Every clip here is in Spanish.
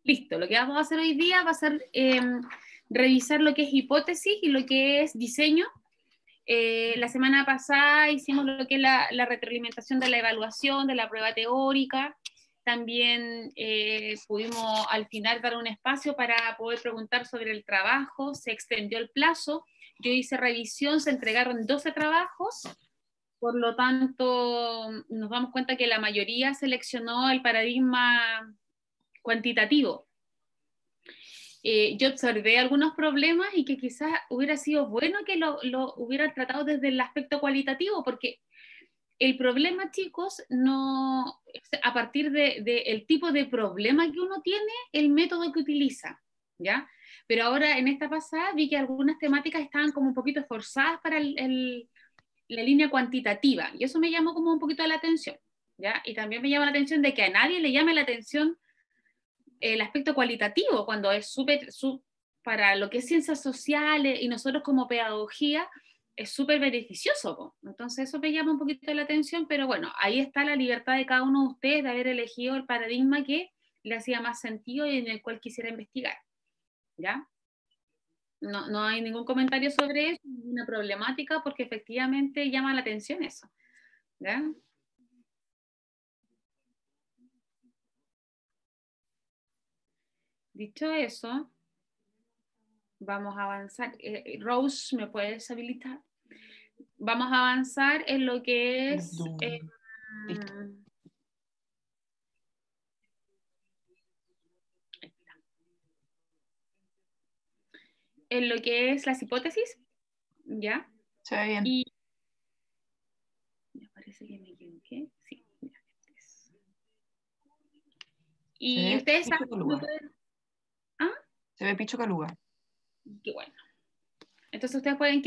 Listo, lo que vamos a hacer hoy día va a ser revisar lo que es hipótesis y lo que es diseño. La semana pasada hicimos lo que es la retroalimentación de la evaluación, de la prueba teórica. También pudimos al final dar un espacio para poder preguntar sobre el trabajo, se extendió el plazo, yo hice revisión, se entregaron 12 trabajos, por lo tanto nos damos cuenta que la mayoría seleccionó el paradigma cuantitativo. Yo observé algunos problemas y que quizás hubiera sido bueno que lo hubieran tratado desde el aspecto cualitativo, porque el problema, chicos, no a partir el tipo de problema que uno tiene, el método que utiliza, ¿ya? Pero ahora en esta pasada vi que algunas temáticas estaban como un poquito esforzadas para la línea cuantitativa, y eso me llamó como un poquito la atención, ¿ya? Y también me llama la atención de que a nadie le llame la atención el aspecto cualitativo, cuando es para lo que es ciencias sociales y nosotros como pedagogía, es súper beneficioso, po. Entonces eso me llama un poquito la atención, pero bueno, ahí está la libertad de cada uno de ustedes de haber elegido el paradigma que le hacía más sentido y en el cual quisiera investigar, ¿ya? No, no hay ningún comentario sobre eso, ninguna problemática, porque efectivamente llama la atención eso, ¿ya? Dicho eso, vamos a avanzar. Rose, ¿me puedes habilitar? Vamos a avanzar en lo que es Listo. en lo que es las hipótesis, ¿ya? Se ve bien. Y me parece que me equivoqué. Sí, mira, Se y ve ustedes Picho saben, ¿me Caluga. pueden? Ah, Se ve Picho Caluga. qué bueno. Entonces ustedes pueden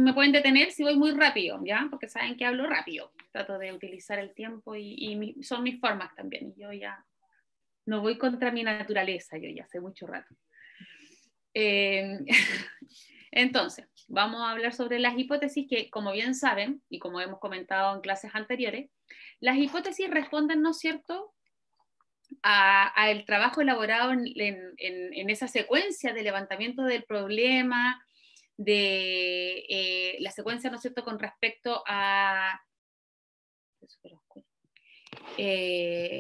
me pueden detener si voy muy rápido, ¿ya? Porque saben que hablo rápido. Trato de utilizar el tiempo y son mis formas también. Y yo ya no voy contra mi naturaleza, yo ya hace mucho rato. Eh, entonces, vamos a hablar sobre las hipótesis que, como bien saben, y como hemos comentado en clases anteriores, las hipótesis responden, ¿no es cierto?, a el trabajo elaborado en esa secuencia de levantamiento del problema, de la secuencia, ¿no es cierto?, con respecto a...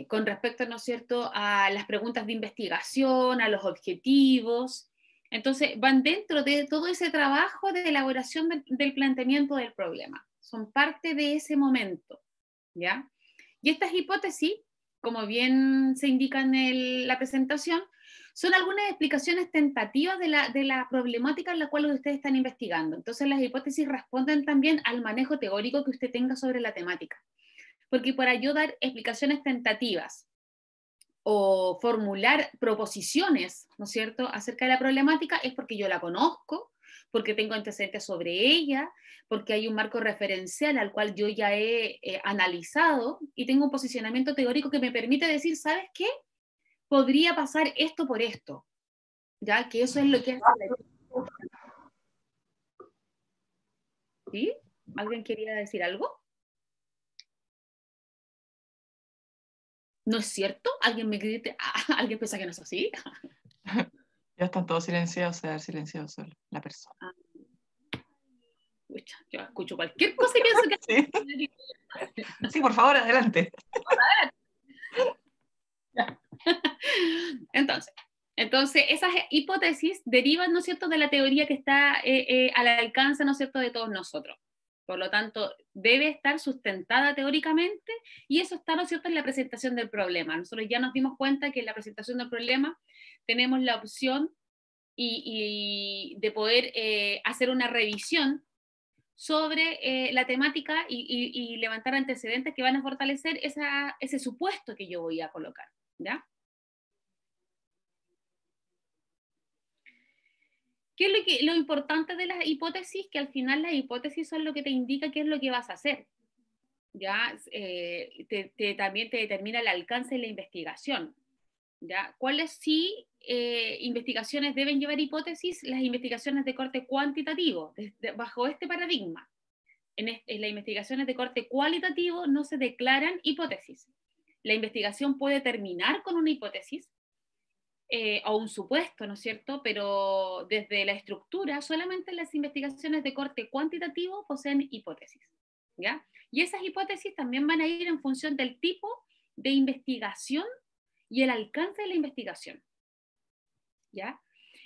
con respecto, ¿no es cierto?, a las preguntas de investigación, a los objetivos. Entonces, van dentro de todo ese trabajo de elaboración del planteamiento del problema. Son parte de ese momento, ¿ya? Y estas hipótesis, como bien se indica en la presentación, son algunas explicaciones tentativas de la problemática en la cual ustedes están investigando. Entonces, las hipótesis responden también al manejo teórico que usted tenga sobre la temática. Porque para yo dar explicaciones tentativas o formular proposiciones, ¿no es cierto?, acerca de la problemática, es porque yo la conozco, porque tengo antecedentes sobre ella, porque hay un marco referencial al cual yo ya he analizado y tengo un posicionamiento teórico que me permite decir, ¿sabes qué? Podría pasar esto por esto, ¿ya? Que eso es lo que hace la... ¿Sí? ¿Alguien quería decir algo? ¿No es cierto? ¿Alguien me grite? ¿Alguien piensa que no es así? Ya están todos silenciados, se va a dar silenciado solo la persona. Pucha, yo escucho cualquier cosa y pienso que... Sí, sí, por favor, adelante. Entonces, esas hipótesis derivan, ¿no es cierto?, de la teoría que está al alcance, ¿no es cierto?, de todos nosotros. Por lo tanto, debe estar sustentada teóricamente y eso está, ¿no es cierto?, en la presentación del problema. Nosotros ya nos dimos cuenta que en la presentación del problema tenemos la opción de poder hacer una revisión sobre la temática y levantar antecedentes que van a fortalecer ese supuesto que yo voy a colocar, ¿ya? ¿Qué es lo importante de las hipótesis? Que al final las hipótesis son lo que te indica qué es lo que vas a hacer. ¿Ya? También te determina el alcance de la investigación. ¿Ya? ¿Cuáles sí investigaciones deben llevar hipótesis? Las investigaciones de corte cuantitativo, bajo este paradigma. En las investigaciones de corte cualitativo no se declaran hipótesis. La investigación puede terminar con una hipótesis, o un supuesto, ¿no es cierto? Pero desde la estructura, solamente las investigaciones de corte cuantitativo poseen hipótesis, ¿ya? Y esas hipótesis también van a ir en función del tipo de investigación y el alcance de la investigación, ¿ya?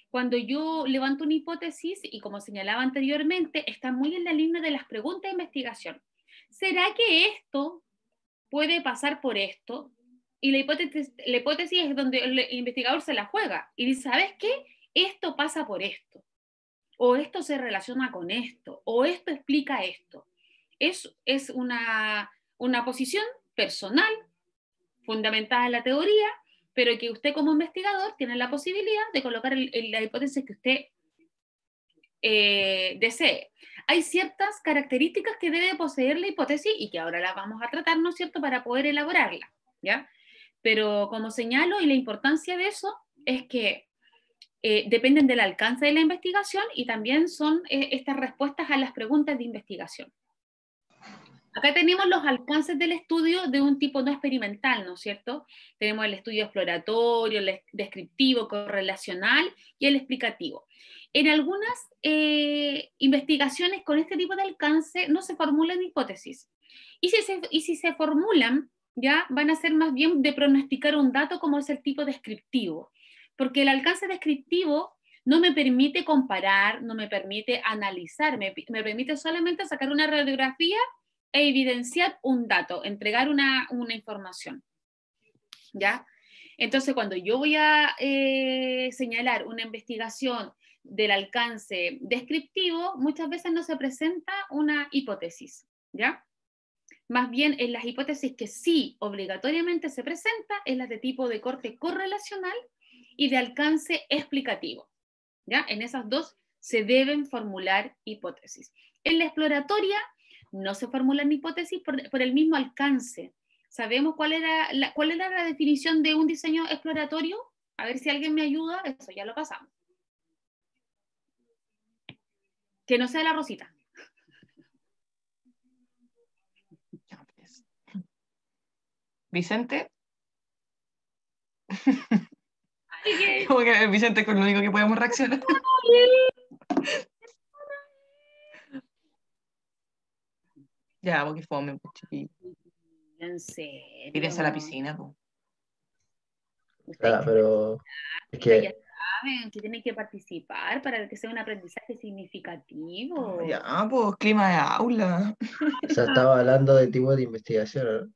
Cuando yo levanto una hipótesis, y como señalaba anteriormente, está muy en la línea de las preguntas de investigación. ¿Será que esto puede pasar por esto? Y la hipótesis es donde el investigador se la juega y dice, ¿sabes qué? Esto pasa por esto, o esto se relaciona con esto, o esto explica esto. Es una posición personal, fundamentada en la teoría, pero que usted como investigador tiene la posibilidad de colocar la hipótesis que usted desee. Hay ciertas características que debe poseer la hipótesis y que ahora las vamos a tratar, ¿no es cierto?, para poder elaborarla, ¿ya? Pero como señalo, y la importancia de eso es que dependen del alcance de la investigación y también son estas respuestas a las preguntas de investigación. Acá tenemos los alcances del estudio de un tipo no experimental, ¿no es cierto? Tenemos el estudio exploratorio, el descriptivo, correlacional y el explicativo. En algunas investigaciones con este tipo de alcance no se formulan hipótesis. Y si se formulan, ya van a ser más bien de pronosticar un dato como es el tipo descriptivo. Porque el alcance descriptivo no me permite comparar, no me permite analizar, me permite solamente sacar una radiografía e evidenciar un dato, entregar una información, ¿ya? Entonces, cuando yo voy a señalar una investigación del alcance descriptivo, muchas veces no se presenta una hipótesis, ¿ya? Más bien, en las hipótesis que sí obligatoriamente se presenta, es las de tipo de corte correlacional y de alcance explicativo, ¿ya? En esas dos se deben formular hipótesis. En la exploratoria no se formulan hipótesis por el mismo alcance. ¿Sabemos cuál era la definición de un diseño exploratorio? A ver si alguien me ayuda, eso ya lo pasamos. Que no sea la Rosita. Vicente. Ay, Como que Vicente es lo único que podemos reaccionar. Ya, porque fome, pues, chiquillo. ¿En serio? Tírense a la piscina, pues. Ah, pero es Ustedes ya que saben que tienen que participar para que sea un aprendizaje significativo. Ya, pues, clima de aula. o sea, estaba hablando de tipo de investigación, ¿no?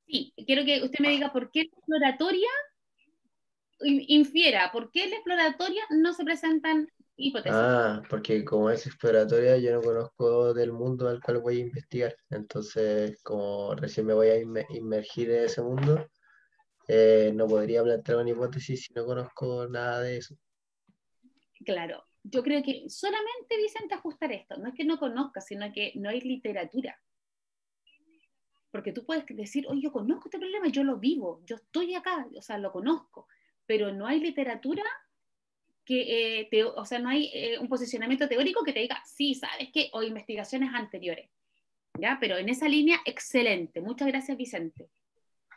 Sí, quiero que usted me diga por qué la exploratoria infiera, por qué en la exploratoria no se presentan hipótesis. Ah, porque como es exploratoria, yo no conozco del mundo al cual voy a investigar. Entonces, como recién me voy a inmergir en ese mundo, no podría plantear una hipótesis si no conozco nada de eso. Claro, yo creo que solamente Vicente ajustar esto, no es que no conozca, sino que no hay literatura. Porque tú puedes decir, oye, yo conozco este problema, yo lo vivo, yo estoy acá, o sea, lo conozco, pero no hay literatura que, o sea, no hay un posicionamiento teórico que te diga, sí, ¿sabes qué? O investigaciones anteriores, ¿ya? Pero en esa línea, excelente. Muchas gracias, Vicente.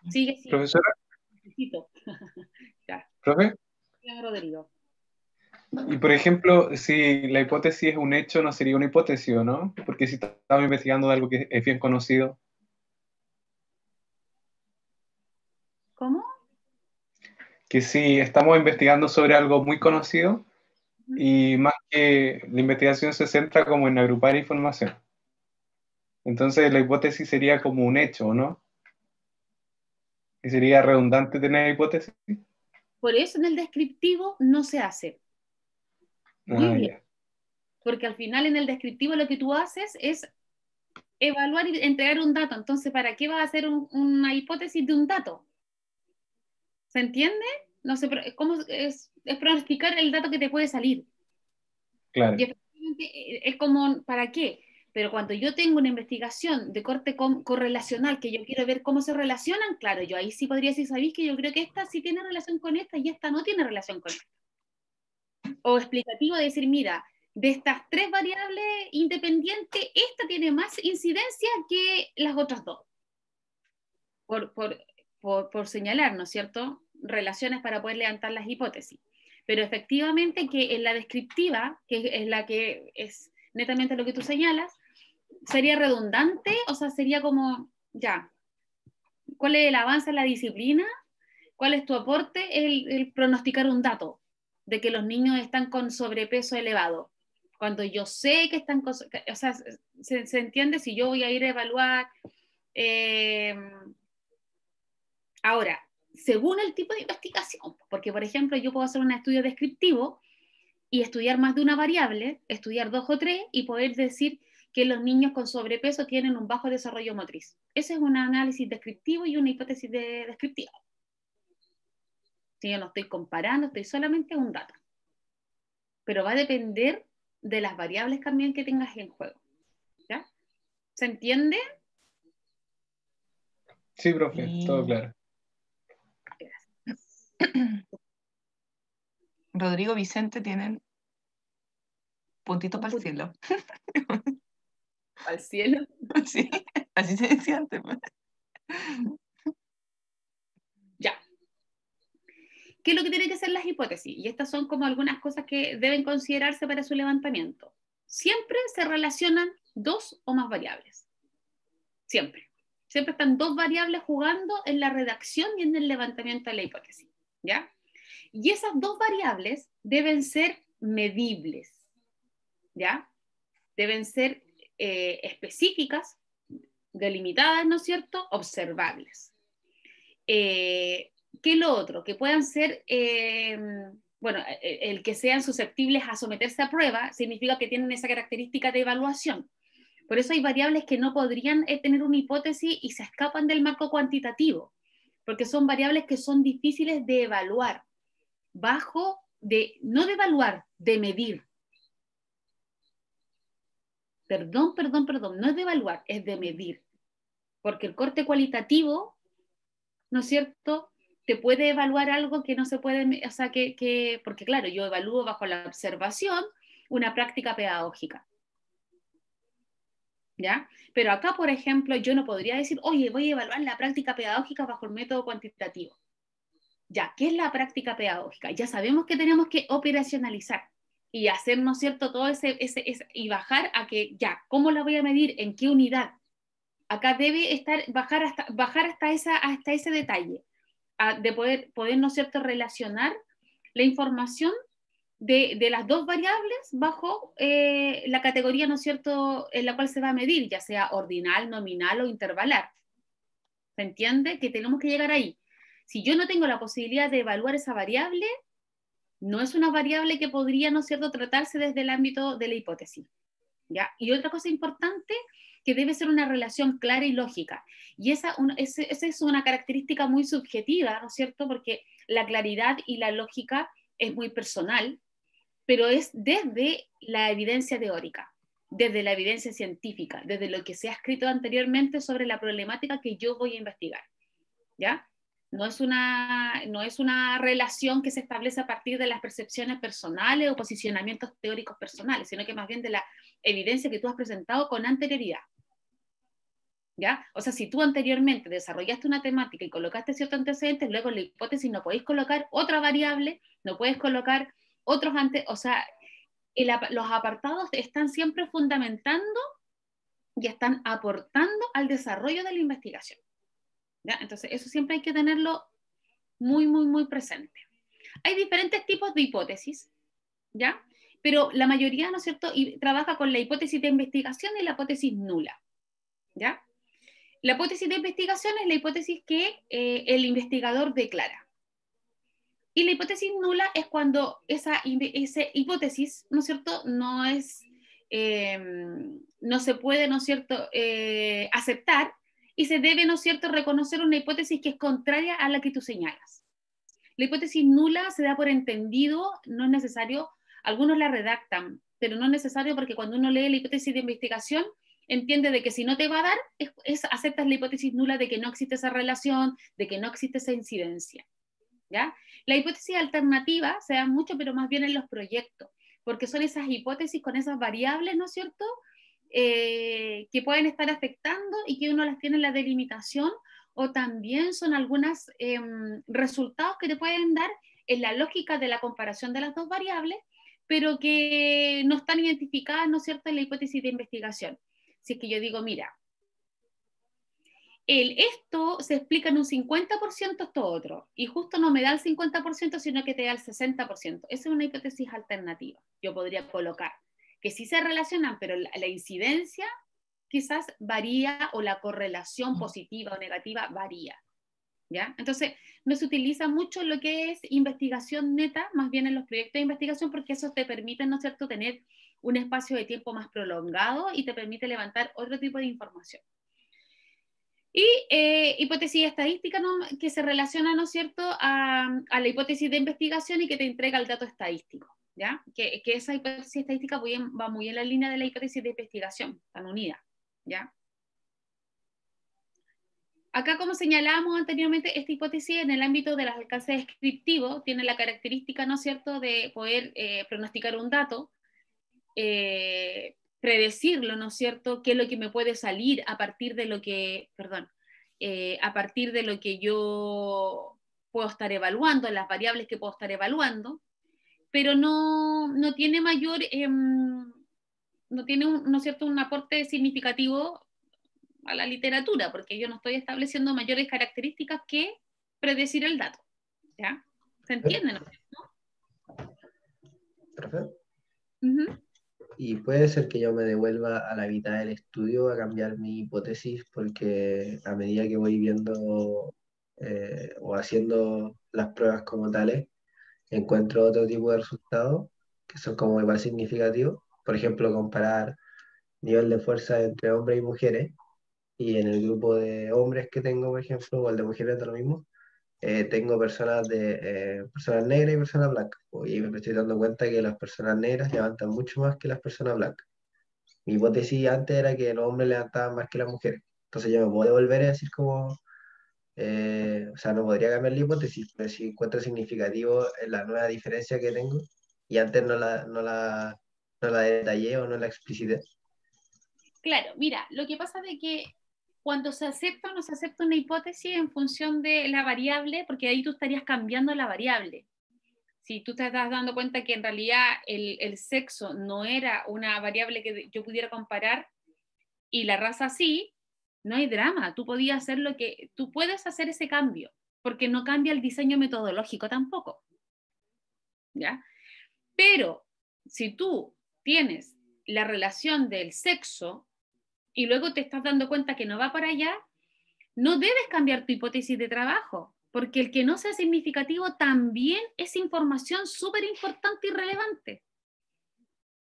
Sigue, sigue. Profesora, Necesito. Ya, profe. Rodrigo. Y por ejemplo, si la hipótesis es un hecho, no sería una hipótesis, ¿o no? Porque si estamos investigando de algo que es bien conocido. ¿Cómo? Que si estamos investigando sobre algo muy conocido y más que la investigación se centra como en agrupar información. Entonces la hipótesis sería como un hecho, ¿no? Y sería redundante tener hipótesis. Por eso en el descriptivo no se hace. Muy bien. Ya. Porque al final en el descriptivo lo que tú haces es evaluar y entregar un dato. Entonces, ¿para qué vas a hacer una hipótesis de un dato? ¿Se entiende? No sé, ¿cómo es pronosticar el dato que te puede salir? Claro. Y efectivamente es como, ¿para qué? Pero cuando yo tengo una investigación de corte correlacional, que yo quiero ver cómo se relacionan, claro, yo ahí sí podría decir, ¿sabéis que yo creo que esta sí tiene relación con esta y esta no tiene relación con esta? O explicativo de decir, mira, de estas tres variables independientes, esta tiene más incidencia que las otras dos. Por señalar, ¿no es cierto? relaciones para poder levantar las hipótesis. Pero efectivamente que en la descriptiva, que es la que es netamente lo que tú señalas, sería redundante, o sea, sería como, ya, ¿cuál es el avance en la disciplina? ¿Cuál es tu aporte? El pronosticar un dato de que los niños están con sobrepeso elevado. Cuando yo sé que están con... O sea, se entiende si yo voy a ir a evaluar... ahora, según el tipo de investigación, porque por ejemplo yo puedo hacer un estudio descriptivo y estudiar más de una variable, estudiar 2 o 3 y poder decir que los niños con sobrepeso tienen un bajo desarrollo motriz. Ese es un análisis descriptivo y una hipótesis descriptiva. Si yo no estoy comparando, estoy solamente un dato. Pero va a depender de las variables también que tengas en juego. ¿Ya? ¿Se entiende? Sí, profe, todo claro. Rodrigo, Vicente tienen puntitos para el cielo. Al cielo. Sí, así se decía antes. Ya. ¿Qué es lo que tienen que ser las hipótesis? Y estas son como algunas cosas que deben considerarse para su levantamiento. Siempre se relacionan 2 o más variables. Siempre. Siempre están 2 variables jugando en la redacción y en el levantamiento de la hipótesis. ¿Ya? Y esas 2 variables deben ser medibles. ¿Ya? Deben ser específicas, delimitadas, ¿no es cierto? Observables. ¿Qué es lo otro? Que puedan ser, bueno, el que sean susceptibles a someterse a prueba significa que tienen esa característica de evaluación. Por eso hay variables que no podrían tener una hipótesis y se escapan del marco cuantitativo, porque son variables que son difíciles de evaluar, no de evaluar, de medir. Perdón, no es de evaluar, es de medir. Porque el corte cualitativo, ¿no es cierto?, te puede evaluar algo que no se puede, o sea, porque claro, yo evalúo bajo la observación una práctica pedagógica. ¿Ya? Pero acá, por ejemplo, yo no podría decir, oye, voy a evaluar la práctica pedagógica bajo el método cuantitativo. Ya, ¿qué es la práctica pedagógica? Ya sabemos que tenemos que operacionalizar y hacer, ¿no es cierto?, todo y bajar a que, ya, ¿cómo la voy a medir? ¿En qué unidad? Acá debe estar, bajar hasta ese detalle, de poder, ¿no es cierto?, relacionar la información de las 2 variables bajo la categoría, ¿no es cierto?, en la cual se va a medir, ya sea ordinal, nominal o intervalar. ¿Se entiende? Que tenemos que llegar ahí. Si yo no tengo la posibilidad de evaluar esa variable, no es una variable que podría, ¿no es cierto?, tratarse desde el ámbito de la hipótesis. ¿Ya? Y otra cosa importante, que debe ser una relación clara y lógica. Y esa es una característica muy subjetiva, ¿no es cierto?, porque la claridad y la lógica es muy personal, pero es desde la evidencia teórica, desde la evidencia científica, desde lo que se ha escrito anteriormente sobre la problemática que yo voy a investigar. ¿Ya? No es una relación que se establece a partir de las percepciones personales o posicionamientos teóricos personales, sino que más bien de la evidencia que tú has presentado con anterioridad. ¿Ya? O sea, si tú anteriormente desarrollaste una temática y colocaste ciertos antecedentes, luego en la hipótesis no podéis colocar otra variable, no puedes colocar otros o sea, los apartados están siempre fundamentando y están aportando al desarrollo de la investigación. ¿Ya? Entonces, eso siempre hay que tenerlo muy, muy, muy presente. Hay diferentes tipos de hipótesis, ¿ya? Pero la mayoría, ¿no es cierto?, trabaja con la hipótesis de investigación y la hipótesis nula, ¿ya? La hipótesis de investigación es la hipótesis que el investigador declara. Y la hipótesis nula es cuando esa hipótesis, ¿no es cierto?, no se puede, ¿no es cierto?, aceptar, y se debe, ¿no es cierto?, reconocer una hipótesis que es contraria a la que tú señalas. La hipótesis nula se da por entendido, no es necesario, algunos la redactan, pero no es necesario, porque cuando uno lee la hipótesis de investigación, entiende de que si no te va a dar, aceptas la hipótesis nula de que no existe esa relación, de que no existe esa incidencia. ¿Ya? La hipótesis alternativa se da mucho, pero más bien en los proyectos, porque son esas hipótesis con esas variables, ¿no es cierto?, que pueden estar afectando y que uno las tiene en la delimitación o también son algunos resultados que te pueden dar en la lógica de la comparación de las dos variables, pero que no están identificadas, ¿no es cierto?, en la hipótesis de investigación. Si es que yo digo, mira, esto se explica en un 50%, esto otro, y justo no me da el 50%, sino que te da el 60%. Esa es una hipótesis alternativa. Yo podría colocar que sí se relacionan, pero la incidencia quizás varía, o la correlación positiva o negativa varía, ¿ya? Entonces, no se utiliza mucho lo que es investigación neta, más bien en los proyectos de investigación, porque eso te permite, ¿no es cierto?, tener un espacio de tiempo más prolongado y te permite levantar otro tipo de información. Y hipótesis estadística, ¿no?, que se relaciona, ¿no es cierto?, a la hipótesis de investigación y que te entrega el dato estadístico, ¿ya? Que esa hipótesis estadística va muy en la línea de la hipótesis de investigación, están unidas, ¿ya? Acá, como señalábamos anteriormente, esta hipótesis en el ámbito de los alcances descriptivos tiene la característica, ¿no es cierto?, de poder pronosticar un dato, predecirlo, ¿no es cierto?, qué es lo que me puede salir a partir de lo que, a partir de lo que yo puedo estar evaluando, las variables que puedo estar evaluando, pero no tiene mayor, no tiene, ¿no es cierto?, un aporte significativo a la literatura, porque yo no estoy estableciendo mayores características que predecir el dato, ¿ya? ¿Se entiende, no? Perfecto. Uh-huh. Y puede ser que yo me devuelva a la mitad del estudio a cambiar mi hipótesis, porque a medida que voy viendo o haciendo las pruebas como tales, encuentro otro tipo de resultados que son como igual significativos. Por ejemplo, comparar nivel de fuerza entre hombres y mujeres, y en el grupo de hombres que tengo, por ejemplo, o el de mujeres de lo mismo, tengo personas negras y personas blancas. Y me estoy dando cuenta que las personas negras levantan mucho más que las personas blancas. Mi hipótesis antes era que los hombres levantaban más que las mujeres. Entonces yo me puedo devolver a decir como, o sea, no podría cambiar la hipótesis, pero sí encuentro significativo la nueva diferencia que tengo, y antes no la detallé o no la explicité. Claro, mira, lo que pasa es que cuando se acepta o no se acepta una hipótesis en función de la variable, porque ahí tú estarías cambiando la variable. Si tú te estás dando cuenta que en realidad el sexo no era una variable que yo pudiera comparar y la raza sí, no hay drama. Tú puedes hacer ese cambio, porque no cambia el diseño metodológico tampoco, ¿ya? Pero si tú tienes la relación del sexo y luego te estás dando cuenta que no va para allá, no debes cambiar tu hipótesis de trabajo, porque el que no sea significativo también es información súper importante y relevante.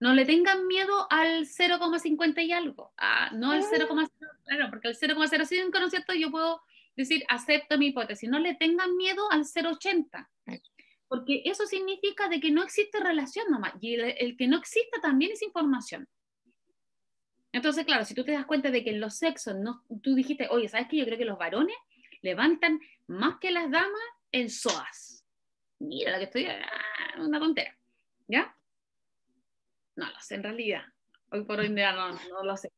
No le tengan miedo al 0,50 y algo, no al 0,0, claro, porque al 0,05, ¿no es cierto?, yo puedo decir, acepto mi hipótesis. No le tengan miedo al 0,80, porque eso significa de que no existe relación nomás, y el que no exista también es información. Entonces, claro, si tú te das cuenta de que en los sexos, tú dijiste, oye, ¿sabes qué? Yo creo que los varones levantan más que las damas en psoas. Mira, la que estoy, una tontera, ¿ya? No lo sé en realidad. Hoy por hoy no lo sé,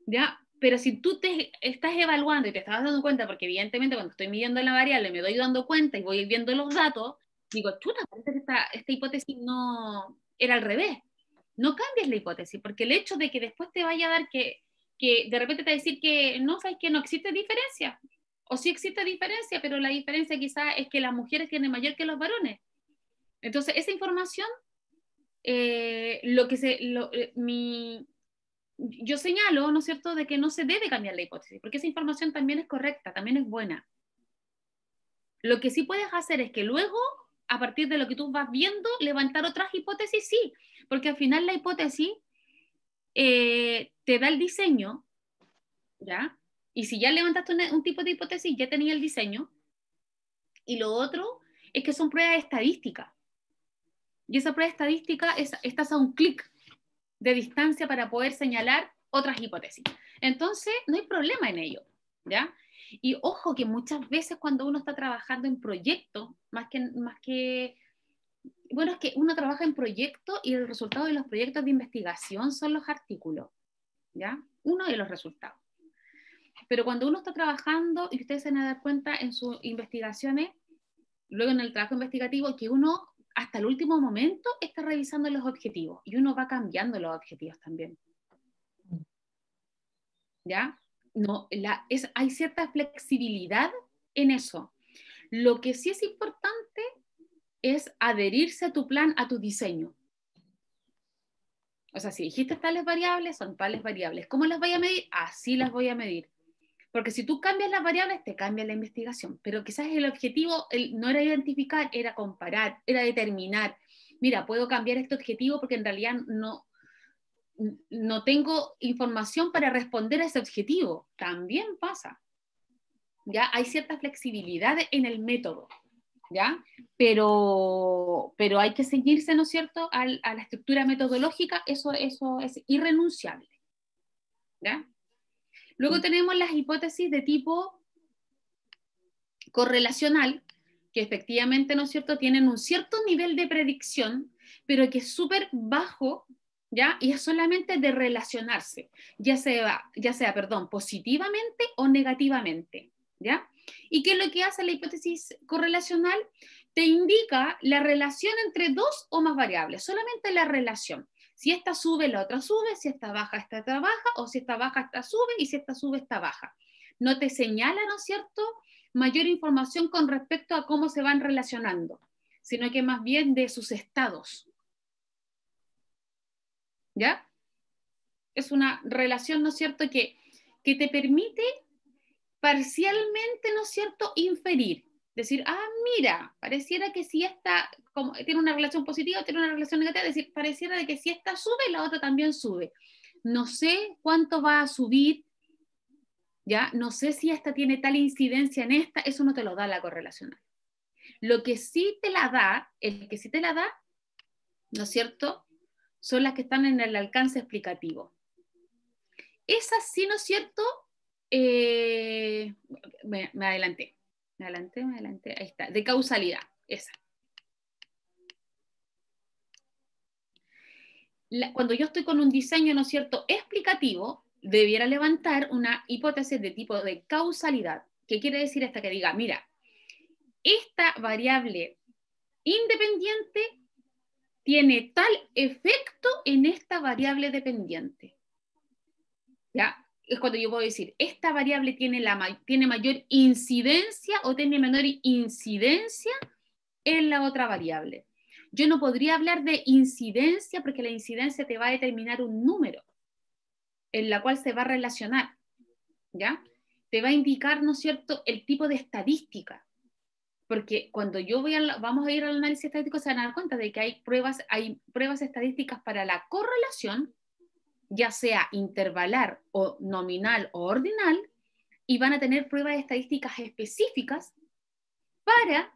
¿ya? Pero si tú te estás evaluando y te estás dando cuenta, porque evidentemente cuando estoy midiendo la variable me doy dando cuenta y voy viendo los datos, digo, chuta, parece que esta hipótesis no era al revés. No cambies la hipótesis, porque el hecho de que después te vaya a dar que de repente te va a decir que no, sabes que no existe diferencia, o sí existe diferencia, pero la diferencia quizás es que las mujeres tienen mayor que los varones. Entonces, esa información, yo señalo, ¿no es cierto?, de que no se debe cambiar la hipótesis, porque esa información también es correcta, también es buena. Lo que sí puedes hacer es que luego, a partir de lo que tú vas viendo, levantar otras hipótesis, sí, porque al final la hipótesis te da el diseño, ¿ya? Y si ya levantaste un tipo de hipótesis, ya tenía el diseño. Y lo otro es que son pruebas estadísticas. Y esa prueba estadística estás a un clic de distancia para poder señalar otras hipótesis. Entonces, no hay problema en ello, ¿ya? Y ojo que muchas veces cuando uno está trabajando en proyectos, bueno, es que uno trabaja en proyectos y el resultado de los proyectos de investigación son los artículos, ¿ya? Uno de los resultados. Pero cuando uno está trabajando, y ustedes se van a dar cuenta en sus investigaciones, luego en el trabajo investigativo, que uno hasta el último momento está revisando los objetivos y uno va cambiando los objetivos también. ¿Ya? No, hay cierta flexibilidad en eso. Lo que sí es importante es adherirse a tu plan, a tu diseño. O sea, si dijiste tales variables, son tales variables. ¿Cómo las voy a medir? Así las voy a medir. Porque si tú cambias las variables, te cambia la investigación. Pero quizás el objetivo no era identificar, era comparar, era determinar. Mira, puedo cambiar este objetivo porque en realidad no tengo información para responder a ese objetivo. También pasa. ¿Ya? Hay cierta flexibilidad en el método. ¿Ya? Pero hay que seguirse, ¿no es cierto?, a la estructura metodológica. Eso es irrenunciable. ¿Ya? Luego tenemos las hipótesis de tipo correlacional, que efectivamente, ¿no es cierto?, tienen un cierto nivel de predicción, pero que es súper bajo, ¿ya? Y es solamente de relacionarse, ya sea, positivamente o negativamente, ¿ya? ¿Y qué es lo que hace la hipótesis correlacional? Te indica la relación entre dos o más variables, solamente la relación. Si esta sube, la otra sube, si esta baja, esta baja, o si esta baja, esta sube, y si esta sube, esta baja. No te señala, ¿no es cierto?, mayor información con respecto a cómo se van relacionando, sino que más bien de sus estados. ¿Ya? Es una relación, ¿no es cierto?, que te permite parcialmente, ¿no es cierto?, inferir. Decir, mira, pareciera que si esta tiene una relación positiva, tiene una relación negativa, es decir, pareciera de que si esta sube, la otra también sube. No sé cuánto va a subir, ¿ya? No sé si esta tiene tal incidencia en esta, eso no te lo da la correlacional. Lo que sí te la da, el que sí te la da, ¿no es cierto?, son las que están en el alcance explicativo. Esas sí, ¿no es cierto?, me adelanté, ahí está, de causalidad, esa. Cuando yo estoy con un diseño, ¿no es cierto?, explicativo, debiera levantar una hipótesis de tipo de causalidad. ¿Qué quiere decir esta? Que diga, mira, esta variable independiente tiene tal efecto en esta variable dependiente. ¿Ya? Es cuando yo puedo decir, esta variable tiene mayor incidencia o tiene menor incidencia en la otra variable. Yo no podría hablar de incidencia porque la incidencia te va a determinar un número en la cual se va a relacionar, ¿ya? Te va a indicar, ¿no es cierto?, el tipo de estadística. Porque cuando vamos a ir al análisis estadístico, se van a dar cuenta de que hay pruebas estadísticas para la correlación, ya sea intervalar o nominal o ordinal, y van a tener pruebas estadísticas específicas para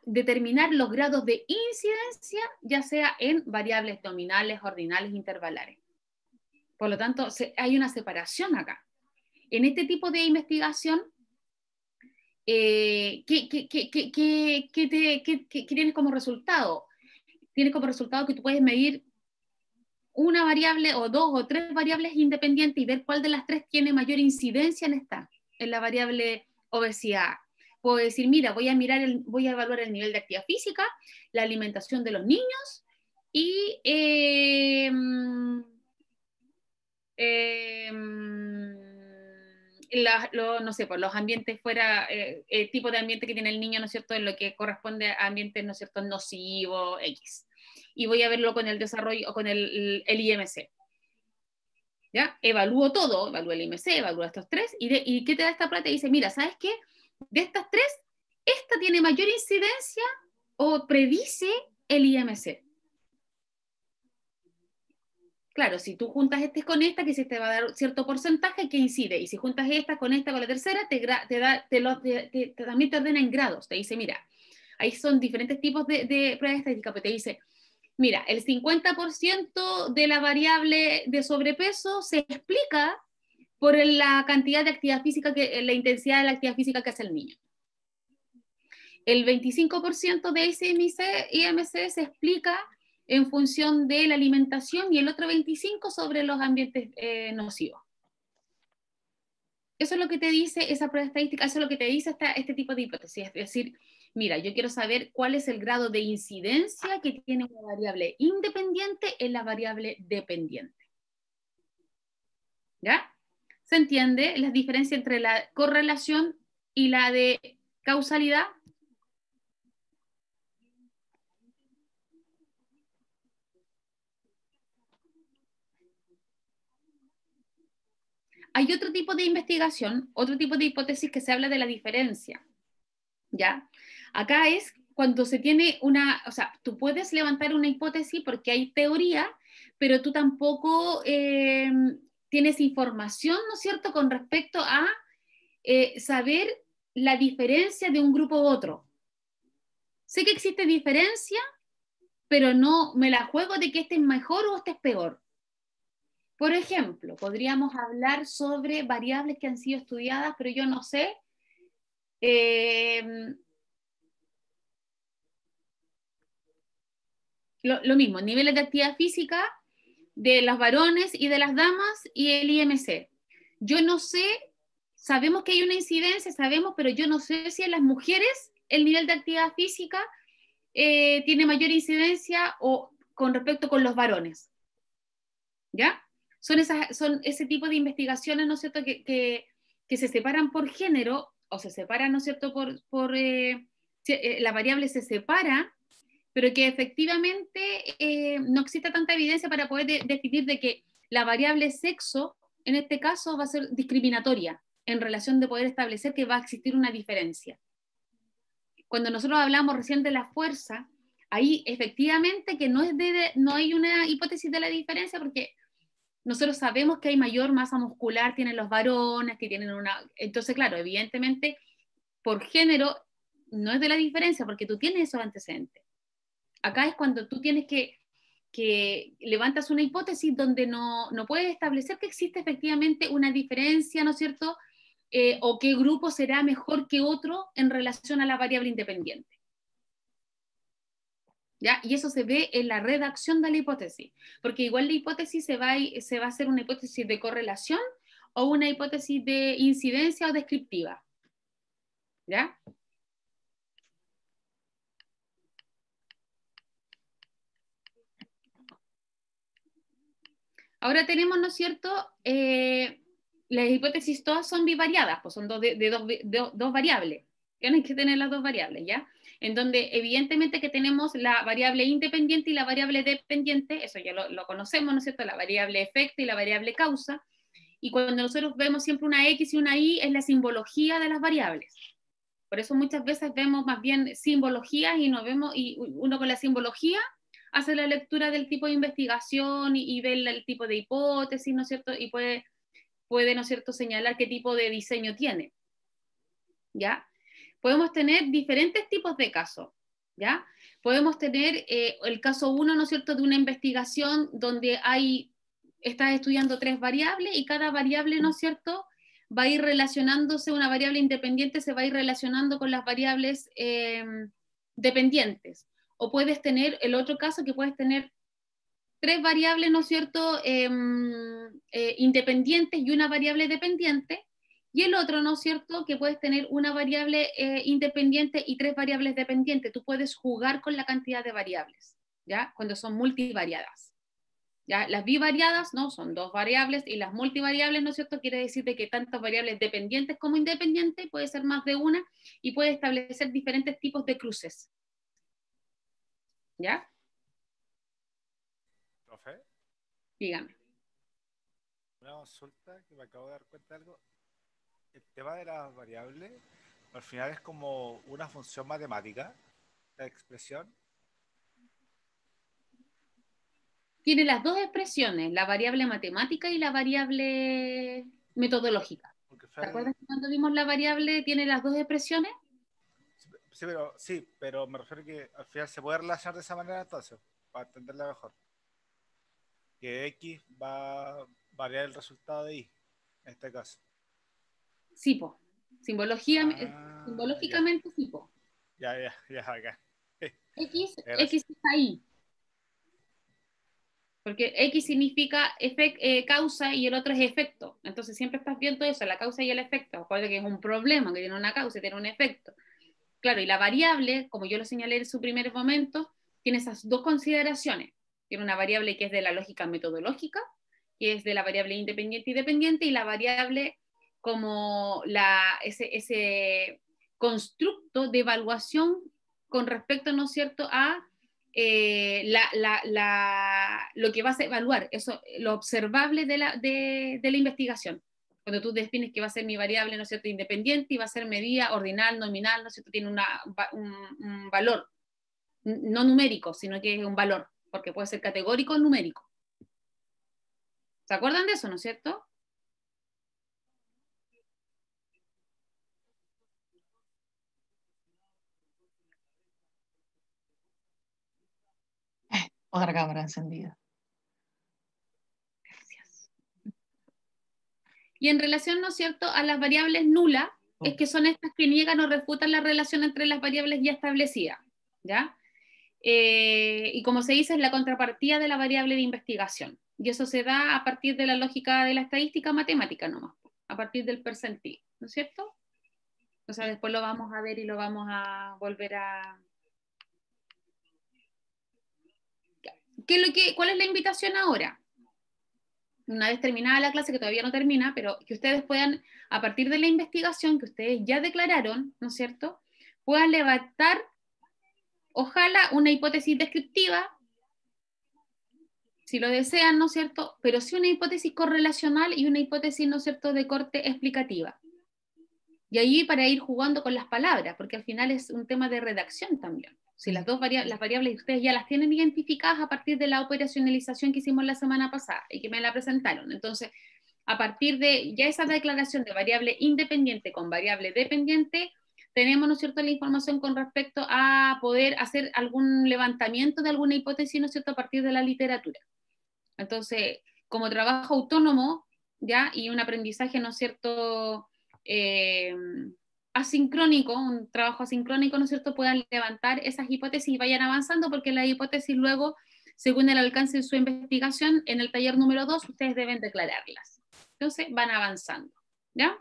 determinar los grados de incidencia, ya sea en variables nominales, ordinales, intervalares. Por lo tanto, hay una separación acá. En este tipo de investigación, ¿qué tienes como resultado? Tienes como resultado que tú puedes medir una variable o dos o tres variables independientes y ver cuál de las tres tiene mayor incidencia en la variable obesidad. Puedo decir, mira, voy a evaluar el nivel de actividad física, la alimentación de los niños y no sé, por los ambientes fuera, el tipo de ambiente que tiene el niño, ¿no es cierto?, en lo que corresponde a ambientes, ¿no es cierto?, nocivos, X. Y voy a verlo con el desarrollo, o con el IMC. ¿Ya? Evalúo todo, evalúo el IMC, evalúo estos tres, y ¿qué te da esta prueba? Te dice, mira, ¿sabes qué? De estas tres, esta tiene mayor incidencia o predice el IMC. Claro, si tú juntas este con esta, que se te va a dar cierto porcentaje que incide, y si juntas esta con la tercera, también te ordena en grados. Te dice, mira, ahí son diferentes tipos de pruebas estadísticas, pero te dice, mira, el 50% de la variable de sobrepeso se explica por la cantidad de actividad física, la intensidad de la actividad física que hace el niño. El 25% de ese IMC se explica en función de la alimentación y el otro 25% sobre los ambientes nocivos. Eso es lo que te dice esa prueba estadística, eso es lo que te dice este tipo de hipótesis. Es decir, mira, yo quiero saber cuál es el grado de incidencia que tiene una variable independiente en la variable dependiente. ¿Ya? ¿Se entiende la diferencia entre la correlación y la de causalidad? Hay otro tipo de investigación, otro tipo de hipótesis que se habla de la diferencia, ¿ya? Acá es cuando se tiene una, o sea, tú puedes levantar una hipótesis porque hay teoría, pero tú tampoco tienes información, ¿no es cierto?, con respecto a saber la diferencia de un grupo u otro. Sé que existe diferencia, pero no me la juego de que este es mejor o este es peor. Por ejemplo, podríamos hablar sobre variables que han sido estudiadas, pero yo no sé lo mismo, niveles de actividad física de los varones y de las damas y el IMC. Yo no sé, sabemos que hay una incidencia, sabemos, pero yo no sé si en las mujeres el nivel de actividad física tiene mayor incidencia o con respecto con los varones. ¿Ya? Son ese tipo de investigaciones, ¿no es cierto?, que se separan por género o se separan, ¿no es cierto?, la variable se separa, pero que efectivamente no existe tanta evidencia para poder definir de que la variable sexo, en este caso, va a ser discriminatoria en relación de poder establecer que va a existir una diferencia. Cuando nosotros hablamos recién de la fuerza, ahí efectivamente que no hay una hipótesis de la diferencia porque nosotros sabemos que hay mayor masa muscular, tienen los varones, que tienen una... Entonces, claro, evidentemente, por género, no es de la diferencia, porque tú tienes esos antecedentes. Acá es cuando tú tienes que levantas una hipótesis donde no puedes establecer que existe efectivamente una diferencia, ¿no es cierto?, o qué grupo será mejor que otro en relación a la variable independiente. ¿Ya? Y eso se ve en la redacción de la hipótesis, porque igual la hipótesis se va a hacer una hipótesis de correlación o una hipótesis de incidencia o descriptiva. ¿Ya? Ahora tenemos, ¿no es cierto? Las hipótesis todas son bivariadas, pues son dos variables. Tienen que tener las dos variables, ¿ya? En donde evidentemente que tenemos la variable independiente y la variable dependiente, eso ya lo conocemos, ¿no es cierto? La variable efecto y la variable causa. Y cuando nosotros vemos siempre una X y una Y, es la simbología de las variables. Por eso muchas veces vemos más bien simbologías y uno con la simbología hace la lectura del tipo de investigación y ve el tipo de hipótesis, ¿no es cierto? Y puede, ¿no es cierto?, señalar qué tipo de diseño tiene. ¿Ya? Podemos tener diferentes tipos de casos, ¿ya? Podemos tener el caso 1, ¿no es cierto?, de una investigación donde estás estudiando 3 variables y cada variable, ¿no es cierto?, va a ir relacionándose, una variable independiente se va a ir relacionando con las variables dependientes. O puedes tener el otro caso que puedes tener 3 variables, ¿no es cierto?, independientes y una variable dependiente, y el otro, ¿no es cierto?, que puedes tener una variable independiente y 3 variables dependientes. Tú puedes jugar con la cantidad de variables, ¿ya? Cuando son multivariadas. ¿Ya? Las bivariadas, ¿no?, son 2 variables, y las multivariables, ¿no es cierto?, quiere decir de que tantas variables dependientes como independientes, puede ser más de una, y puede establecer diferentes tipos de cruces. ¿Ya? ¿Profe? Dígame. Una consulta que me acabo de dar cuenta de algo. El tema de las variables, al final es como una función matemática, la expresión. Tiene las dos expresiones, la variable matemática y la variable metodológica. ¿Te acuerdas que cuando vimos la variable tiene las dos expresiones? Sí, pero me refiero a que al final se puede relacionar de esa manera entonces, para entenderla mejor. Que X va a variar el resultado de Y, en este caso. Sí, po. Simbológicamente, sí, po. Ya, acá. X Gracias. está ahí. Porque X significa causa y el otro es efecto. Entonces siempre estás viendo eso, la causa y el efecto. Acuérdate que es un problema, que tiene una causa y tiene un efecto. Claro, y la variable, como yo lo señalé en su primer momento, tiene esas dos consideraciones. Tiene una variable que es de la lógica metodológica, que es de la variable independiente y dependiente, y la variable como ese constructo de evaluación con respecto, ¿no es cierto?, a lo que vas a evaluar, eso, lo observable de la investigación. Cuando tú defines que va a ser mi variable, ¿no es cierto?, independiente, y va a ser medida ordinal, nominal, ¿no es cierto?, tiene un valor, no numérico, sino que es un valor, porque puede ser categórico o numérico. ¿Se acuerdan de eso, no es cierto? Otra cámara encendida. Gracias. Y en relación, ¿no es cierto?, a las variables nulas, es que son estas que niegan o refutan la relación entre las variables ya establecidas, ¿ya? Y como se dice, es la contrapartida de la variable de investigación. Y eso se da a partir de la lógica de la estadística matemática nomás, a partir del percentil, ¿no es cierto? O sea, después lo vamos a ver y lo vamos a volver a... ¿Cuál es la invitación ahora? Una vez terminada la clase, que todavía no termina, pero que ustedes puedan, a partir de la investigación que ustedes ya declararon, ¿no es cierto?, puedan levantar, ojalá, una hipótesis descriptiva, si lo desean, ¿no es cierto?, pero sí una hipótesis correlacional y una hipótesis, ¿no es cierto?, de corte explicativa. Y ahí para ir jugando con las palabras, porque al final es un tema de redacción también. Si las variables ustedes ya las tienen identificadas a partir de la operacionalización que hicimos la semana pasada y que me la presentaron. Entonces, a partir de ya esa declaración de variable independiente con variable dependiente, tenemos, ¿no es cierto?, la información con respecto a poder hacer algún levantamiento de alguna hipótesis, ¿no es cierto?, a partir de la literatura. Entonces, como trabajo autónomo, ¿ya?, y un aprendizaje, ¿no es cierto?, asincrónico, un trabajo asincrónico, ¿no es cierto?, puedan levantar esas hipótesis y vayan avanzando, porque las hipótesis luego, según el alcance de su investigación, en el taller número 2, ustedes deben declararlas. Entonces, van avanzando, ¿ya?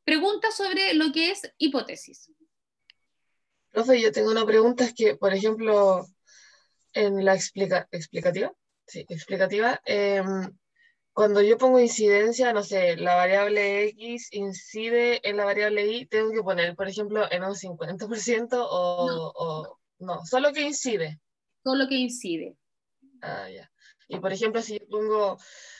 Pregunta sobre lo que es hipótesis. Profe, yo tengo una pregunta, es que, por ejemplo, en la explicativa, cuando yo pongo incidencia, no sé, la variable X incide en la variable Y, tengo que poner, por ejemplo, en un 50% o no, solo que incide. Solo que incide. Ah, ya. Y por ejemplo, si yo pongo,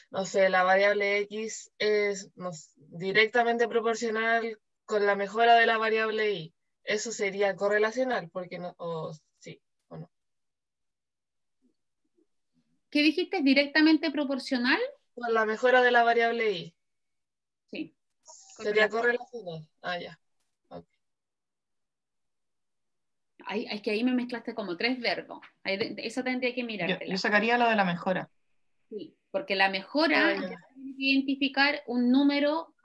no sé, la variable X es directamente proporcional con la mejora de la variable Y, eso sería correlacional, porque no, o sí, o no. ¿Qué dijiste? ¿Directamente proporcional? Con la mejora de la variable Y. Sí. Sería correlacional. Ah, ya. Okay. Es que ahí me mezclaste como 3 verbos. Eso tendría que mirártela. Yo sacaría lo de la mejora. Sí, porque la mejora, ya tiene que identificar un número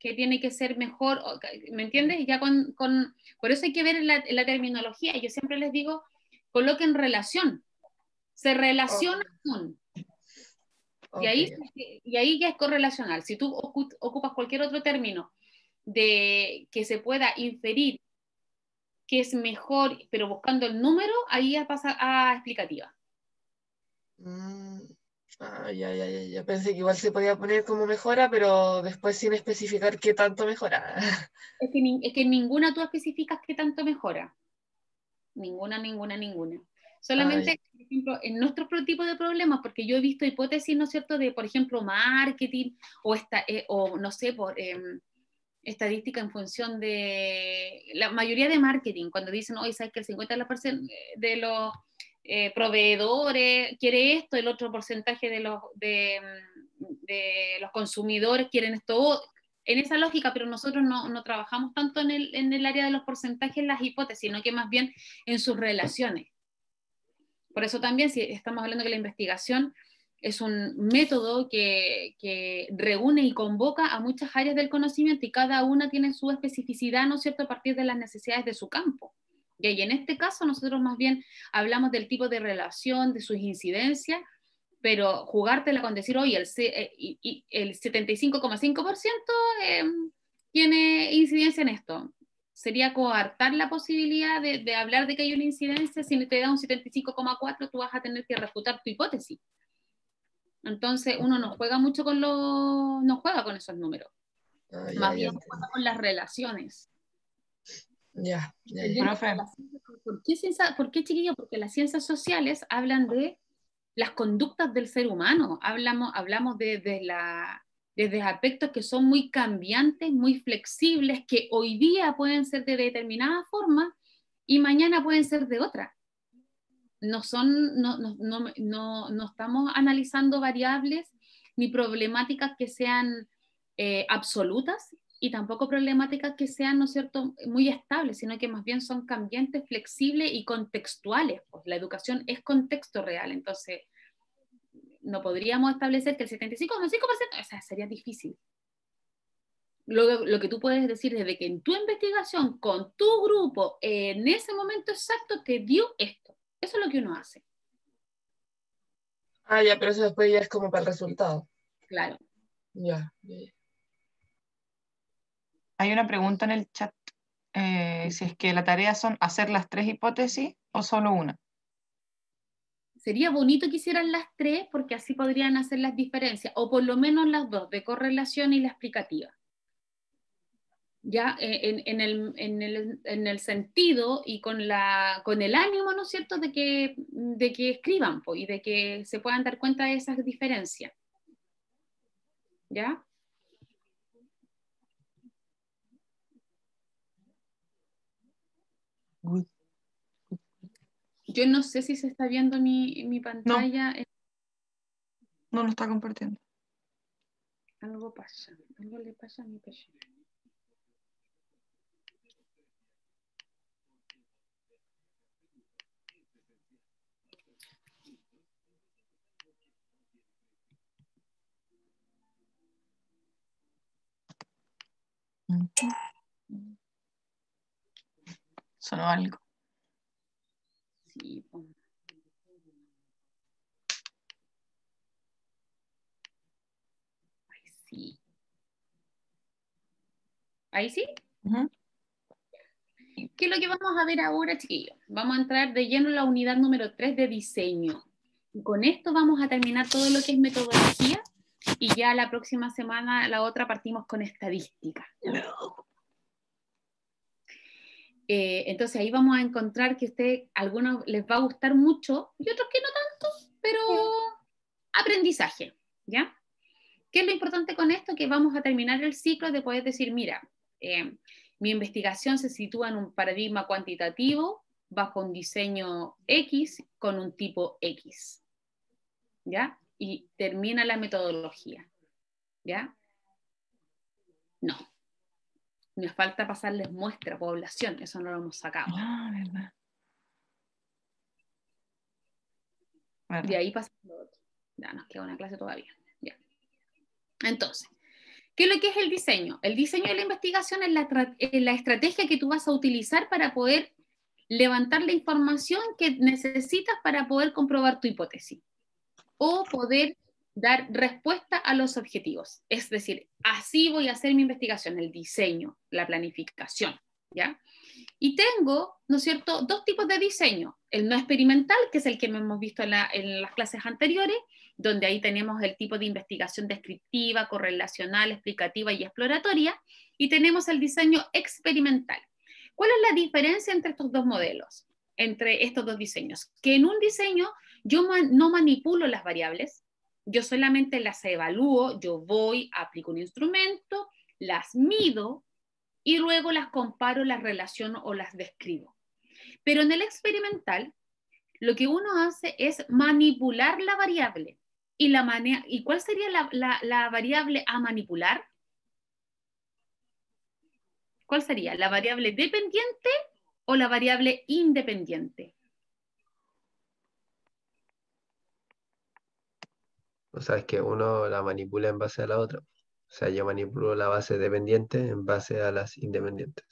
que tiene que ser mejor, ¿me entiendes? Ya por eso hay que ver en la terminología. Yo siempre les digo, coloquen relación. Se relaciona con. Okay. Y ahí ya es correlacional. Si tú ocupas cualquier otro término de que se pueda inferir que es mejor, pero buscando el número, ahí ya pasa a explicativa. Ya. Pensé que igual se podía poner como mejora, pero después sin especificar qué tanto mejora. Es que en ninguna tú especificas qué tanto mejora. Ninguna. Solamente, por ejemplo, en nuestro tipo de problemas, porque yo he visto hipótesis, ¿no es cierto?, de, por ejemplo, marketing o no sé, por estadística en función de la mayoría de marketing, cuando dicen, hoy sabes que el 50% de los proveedores quiere esto, el otro porcentaje de los consumidores quieren esto, en esa lógica, pero nosotros no trabajamos tanto en el área de los porcentajes, las hipótesis, sino que más bien en sus relaciones. Por eso también, si estamos hablando que la investigación es un método que reúne y convoca a muchas áreas del conocimiento y cada una tiene su especificidad, ¿no es cierto?, a partir de las necesidades de su campo. Y en este caso nosotros más bien hablamos del tipo de relación, de sus incidencias, pero jugártela con decir, oye, el 75,5% tiene incidencia en esto. Sería coartar la posibilidad de hablar de que hay una incidencia. Si te da un 75,4%, tú vas a tener que refutar tu hipótesis. Entonces, uno no juega mucho no juega con esos números. Ah, ya, Más ya bien entiendo. juega con las relaciones. Ya, ya, ya. Yo no sé Profe. ¿Por qué, chiquillos? Porque las ciencias sociales hablan de las conductas del ser humano. Hablamos desde aspectos que son muy cambiantes, muy flexibles, que hoy día pueden ser de determinada forma y mañana pueden ser de otra. No estamos analizando variables ni problemáticas que sean absolutas y tampoco problemáticas que sean, ¿no es cierto?, muy estables, sino que más bien son cambiantes, flexibles y contextuales. Pues la educación es contexto real, entonces no podríamos establecer que el 75,5%, o sea, sería difícil. Lo que tú puedes decir es de que en tu investigación, con tu grupo, en ese momento exacto, te dio esto. Eso es lo que uno hace. Ah, ya, pero eso después ya es como para el resultado. Claro. Ya, ya. Hay una pregunta en el chat. Si es que la tarea son hacer las 3 hipótesis o solo una. Sería bonito que hicieran las 3 porque así podrían hacer las diferencias, o por lo menos las 2, de correlación y la explicativa. Ya en el sentido y con el ánimo, ¿no es cierto?, de que escriban y de que se puedan dar cuenta de esas diferencias. ¿Ya? Yo no sé si se está viendo mi pantalla. No lo está compartiendo. Algo pasa. Algo le pasa a mi PC. Sonó algo. Sí, pues. Ay, sí. ¿Ahí sí? Uh-huh. ¿Qué es lo que vamos a ver ahora, chiquillos? Vamos a entrar de lleno en la unidad número 3 de diseño. Y con esto vamos a terminar todo lo que es metodología y ya la próxima semana, la otra, partimos con estadística. Entonces ahí vamos a encontrar que a algunos les va a gustar mucho y otros que no tanto, pero aprendizaje, ¿ya? ¿Qué es lo importante con esto? Que vamos a terminar el ciclo de poder decir, mira, mi investigación se sitúa en un paradigma cuantitativo bajo un diseño X con un tipo X, ¿ya? Y termina la metodología, ¿ya? No. Me falta pasarles muestra, población, eso no lo hemos sacado. Ah, verdad. De ahí pasa lo otro. Ya nos queda una clase todavía. Ya. Entonces, ¿qué es lo que es el diseño? El diseño de la investigación es la estrategia que tú vas a utilizar para poder levantar la información que necesitas para poder comprobar tu hipótesis o poder dar respuesta a los objetivos. Es decir, así voy a hacer mi investigación, el diseño, la planificación, ¿ya? Y tengo, ¿no es cierto?, 2 tipos de diseño. El no experimental, que es el que hemos visto en las clases anteriores, donde ahí tenemos el tipo de investigación descriptiva, correlacional, explicativa y exploratoria, y tenemos el diseño experimental. ¿Cuál es la diferencia entre estos 2 modelos, entre estos 2 diseños? Que en un diseño yo no manipulo las variables, yo solamente las evalúo, yo voy, aplico un instrumento, las mido, y luego las comparo, las relaciono o las describo. Pero en el experimental, lo que uno hace es manipular la variable. ¿Y cuál sería la variable a manipular? ¿Cuál sería? ¿La variable dependiente o la variable independiente? O sea, es que uno la manipula en base a la otra. O sea, yo manipulo la base dependiente en base a las independientes.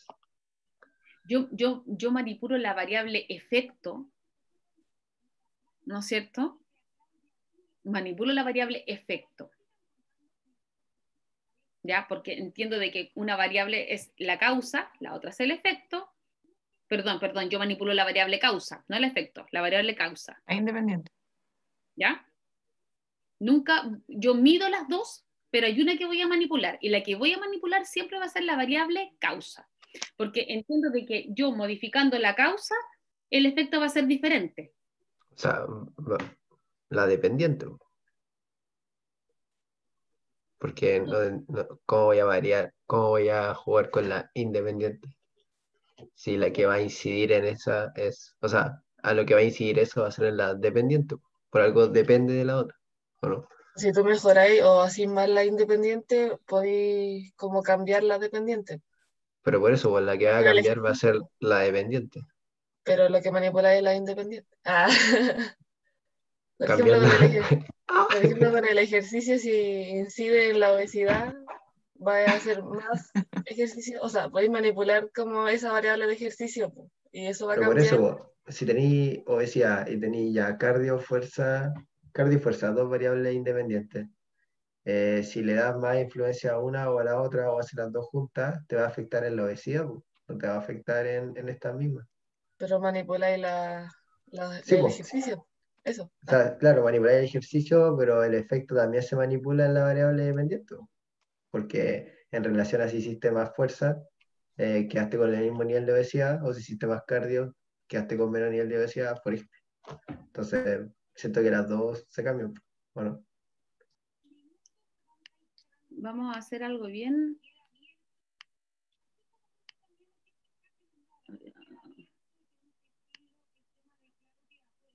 Yo manipulo la variable efecto, ¿no es cierto? manipulo la variable efecto. ¿Ya? Porque entiendo de que una variable es la causa, la otra es el efecto. Perdón, yo manipulo la variable causa, no el efecto, la variable causa. Es independiente. ¿Ya? Nunca, yo mido las dos, pero hay una que voy a manipular, y la que voy a manipular siempre va a ser la variable causa, porque entiendo de que yo modificando la causa, el efecto va a ser diferente. O sea, la dependiente. Porque ¿cómo voy a variar? ¿Cómo voy a jugar con la independiente? Si la que va a incidir en esa es, o sea, a lo que va a incidir eso va a ser en la dependiente. Por algo depende de la otra, ¿o no? Si tú mejoráis o así más la independiente, podéis como cambiar la dependiente. Pero por eso, pues la que va a Con el cambiar va a ser ejercicio, la dependiente. pero lo que manipuláis es la independiente. Ah. Por ejemplo, Cambiarla. por ejemplo, con el ejercicio, si incide en la obesidad, va a hacer más ejercicio, o sea, podéis manipular como esa variable de ejercicio, po, y eso va a Pero por eso, cambiar. pues, si tenéis obesidad y tenéis ya cardio y fuerza, dos variables independientes, si le das más influencia a una o a la otra o haces las dos juntas, te va a afectar en la obesidad, pues, no te va a afectar en estas mismas. Pero manipuláis Sí, el pues. ejercicio, eso. O sea, claro, manipular el ejercicio, pero el efecto también se manipula en la variable dependiente, porque en relación a si hiciste más fuerza, quedaste con el mismo nivel de obesidad, o si hiciste más cardio, quedaste con menos nivel de obesidad, por ejemplo. Entonces, siento que las dos se cambian. Bueno, Vamos a hacer algo bien.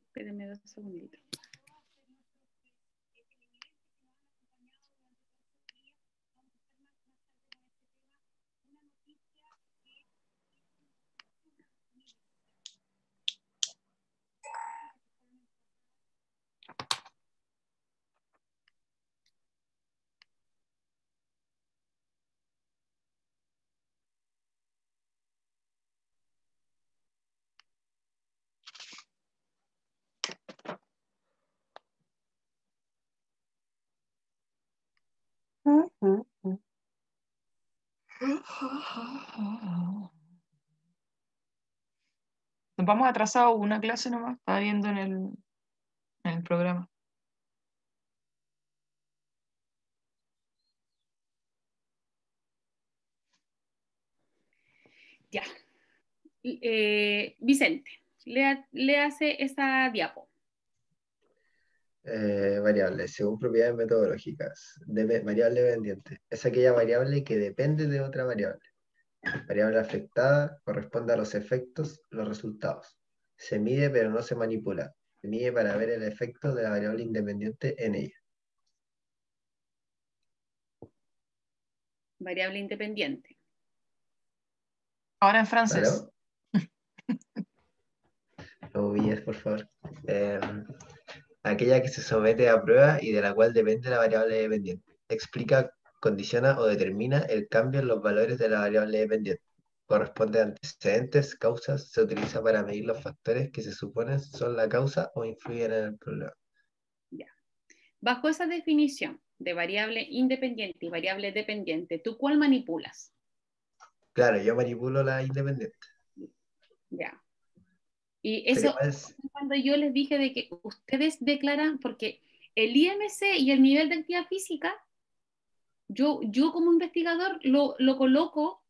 Espérenme 2 segunditos. Nos vamos atrasados una clase nomás, estaba viendo en el programa. Ya. Vicente, léase esa diapo. variables, según propiedades metodológicas, variable dependiente. Es aquella variable que depende de otra variable. Variable afectada corresponde a los efectos, los resultados. Se mide pero no se manipula. Se mide para ver el efecto de la variable independiente en ella. Variable independiente. Ahora en francés. ¿Claro? No humilles, por favor. Aquella que se somete a prueba y de la cual depende la variable dependiente. Explica, condiciona o determina el cambio en los valores de la variable dependiente. Corresponde a antecedentes, causas, se utiliza para medir los factores que se suponen son la causa o influyen en el problema. Ya. Bajo esa definición de variable independiente y variable dependiente, ¿tú cuál manipulas? Claro, yo manipulo la independiente. Ya. Y Sería eso, más, cuando yo les dije de que ustedes declaran, porque el IMC y el nivel de actividad física, yo como investigador lo coloco,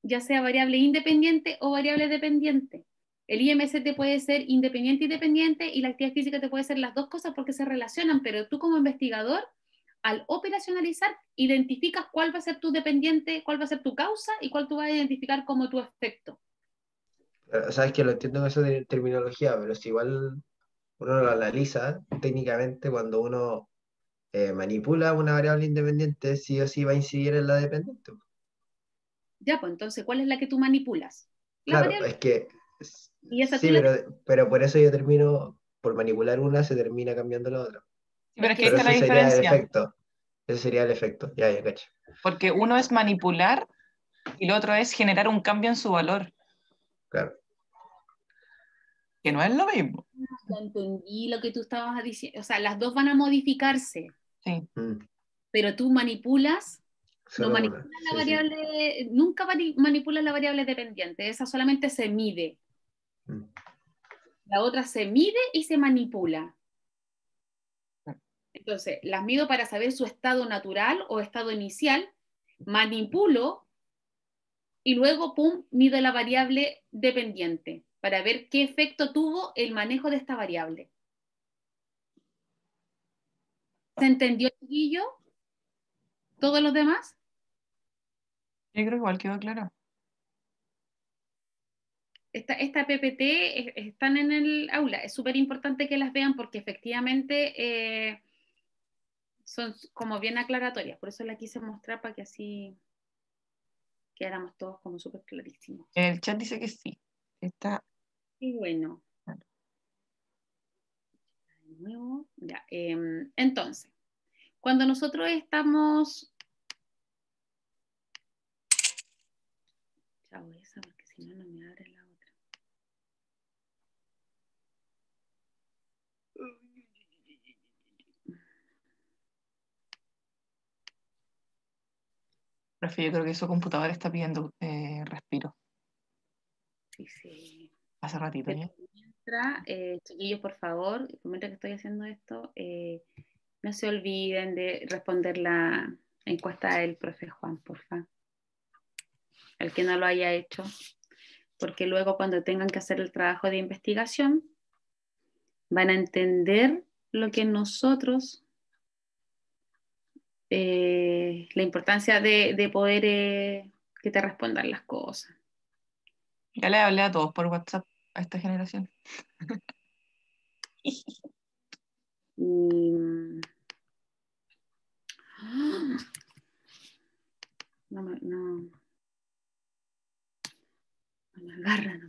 ya sea variable independiente o variable dependiente. El IMC te puede ser independiente y dependiente, y la actividad física te puede ser las dos cosas porque se relacionan, pero tú como investigador, al operacionalizar, identificas cuál va a ser tu dependiente, cuál va a ser tu causa y cuál tú vas a identificar como tu efecto. sabes que lo entiendo en esa terminología, pero si igual uno lo analiza técnicamente cuando uno manipula una variable independiente, sí o sí va a incidir en la dependiente. Ya, pues entonces, ¿cuál es la que tú manipulas? La Claro, variable. es que Y esa tú sí, la... pero por eso yo termino, por manipular una, se termina cambiando la otra. Sí, pero es que ahí Pero está la ese sería el diferencia, efecto. Ese sería el efecto. Ya, cacho. porque uno es manipular y lo otro es generar un cambio en su valor, Claro. que no es lo mismo. entendí lo que tú estabas diciendo. O sea, las dos van a modificarse, Sí. pero tú manipulas, no Solo una. manipulas la Sí, sí. variable, nunca manipulas la variable dependiente, esa solamente se mide. Mm. La otra se mide y se manipula. Entonces, las mido para saber su estado natural o estado inicial, manipulo y luego, pum, mido la variable dependiente para ver qué efecto tuvo el manejo de esta variable. ¿Se entendió, chiquillo? ¿Todos los demás? Yo creo que igual quedó claro. Esta PPT están en el aula. Es súper importante que las vean porque efectivamente son como bien aclaratorias. Por eso la quise mostrar para que así quedáramos todos como súper clarísimos. El chat dice que sí. Está. Y bueno. De nuevo, ya. Entonces, cuando nosotros estamos... Chao esa, porque si no, no me abre la otra. Profe, yo creo que su computadora está pidiendo respiro. Sí, sí. Hace ratito ya. Mientras, chiquillos, por favor, mientras que estoy haciendo esto, no se olviden de responder la encuesta del profe Juan, por favor. El que no lo haya hecho. Porque luego cuando tengan que hacer el trabajo de investigación, van a entender lo que nosotros, la importancia de poder que te respondan las cosas. Ya le hablé a todos por WhatsApp a esta generación. No me agarra.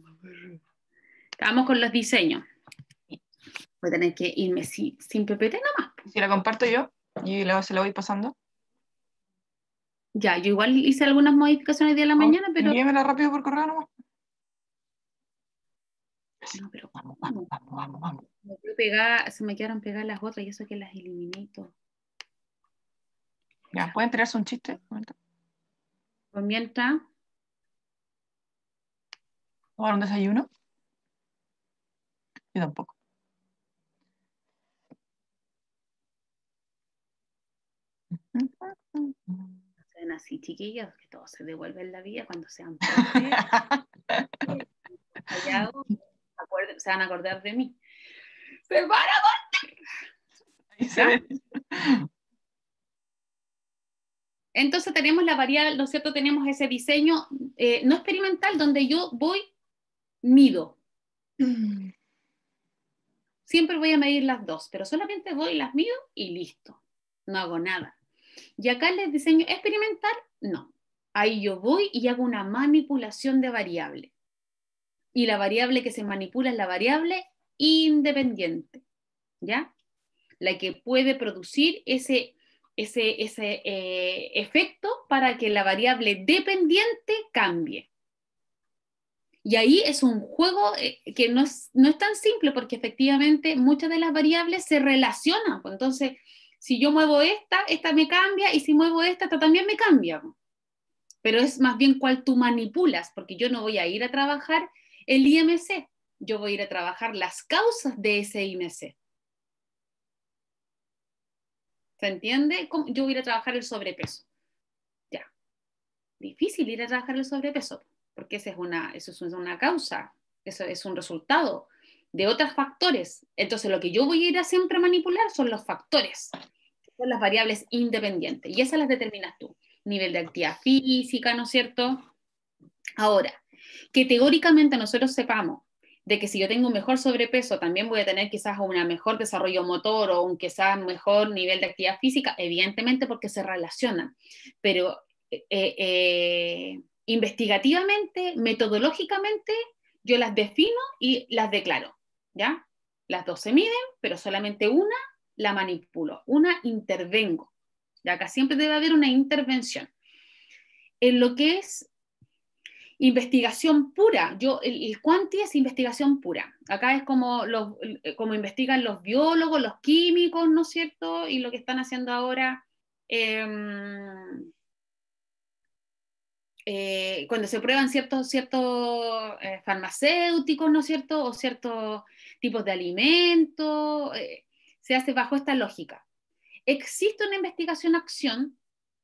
Vamos con los diseños. Voy a tener que irme sin PPT nomás. Si la comparto yo y luego se la voy pasando. Ya, yo igual hice algunas modificaciones de la mañana, pero... Envíamela rápido por correo nomás. No, pero Vamos. se me quedaron pegadas las otras y eso que las eliminé y todo. Ya, ¿pueden tirarse un chiste? Pues mientras... ¿Tomar un desayuno? Yo tampoco. Sean así, chiquillos, que todo se devuelve en la vida cuando sean profes. Callados, se van a acordar de mí. ¡Se van a acordar! Ahí se ve. Entonces tenemos la variable, ¿no es cierto? Tenemos ese diseño no experimental donde yo voy, mido. Siempre voy a medir las dos, pero solamente voy, las mido y listo. No hago nada. Y acá en el diseño experimental, no. Ahí yo voy y hago una manipulación de variable. Y la variable que se manipula es la variable independiente, ¿ya? La que puede producir ese efecto para que la variable dependiente cambie. Y ahí es un juego que no es tan simple porque efectivamente muchas de las variables se relacionan. Entonces, si yo muevo esta me cambia, y si muevo esta también me cambia. Pero es más bien cuál tú manipulas, porque yo no voy a ir a trabajar el IMC, yo voy a ir a trabajar las causas de ese IMC. ¿Se entiende? Yo voy a ir a trabajar el sobrepeso. Ya. Difícil ir a trabajar el sobrepeso, porque eso es una causa, eso es un resultado de otros factores. Entonces lo que yo voy a ir a siempre manipular son los factores, son las variables independientes, y esas las determinas tú. Nivel de actividad física, ¿no es cierto? Ahora, que teóricamente nosotros sepamos de que si yo tengo un mejor sobrepeso, también voy a tener quizás un mejor desarrollo motor o un quizás mejor nivel de actividad física, evidentemente porque se relacionan, pero investigativamente, metodológicamente, yo las defino y las declaro, ¿ya? Las dos se miden, pero solamente una la manipulo, una intervengo. Y acá siempre debe haber una intervención. En lo que es investigación pura. El cuanti es investigación pura. Acá es como investigan los biólogos, los químicos, ¿no es cierto? Y lo que están haciendo ahora, cuando se prueban ciertos farmacéuticos, ¿no es cierto? O ciertos tipos de alimentos, se hace bajo esta lógica. Existe una investigación-acción.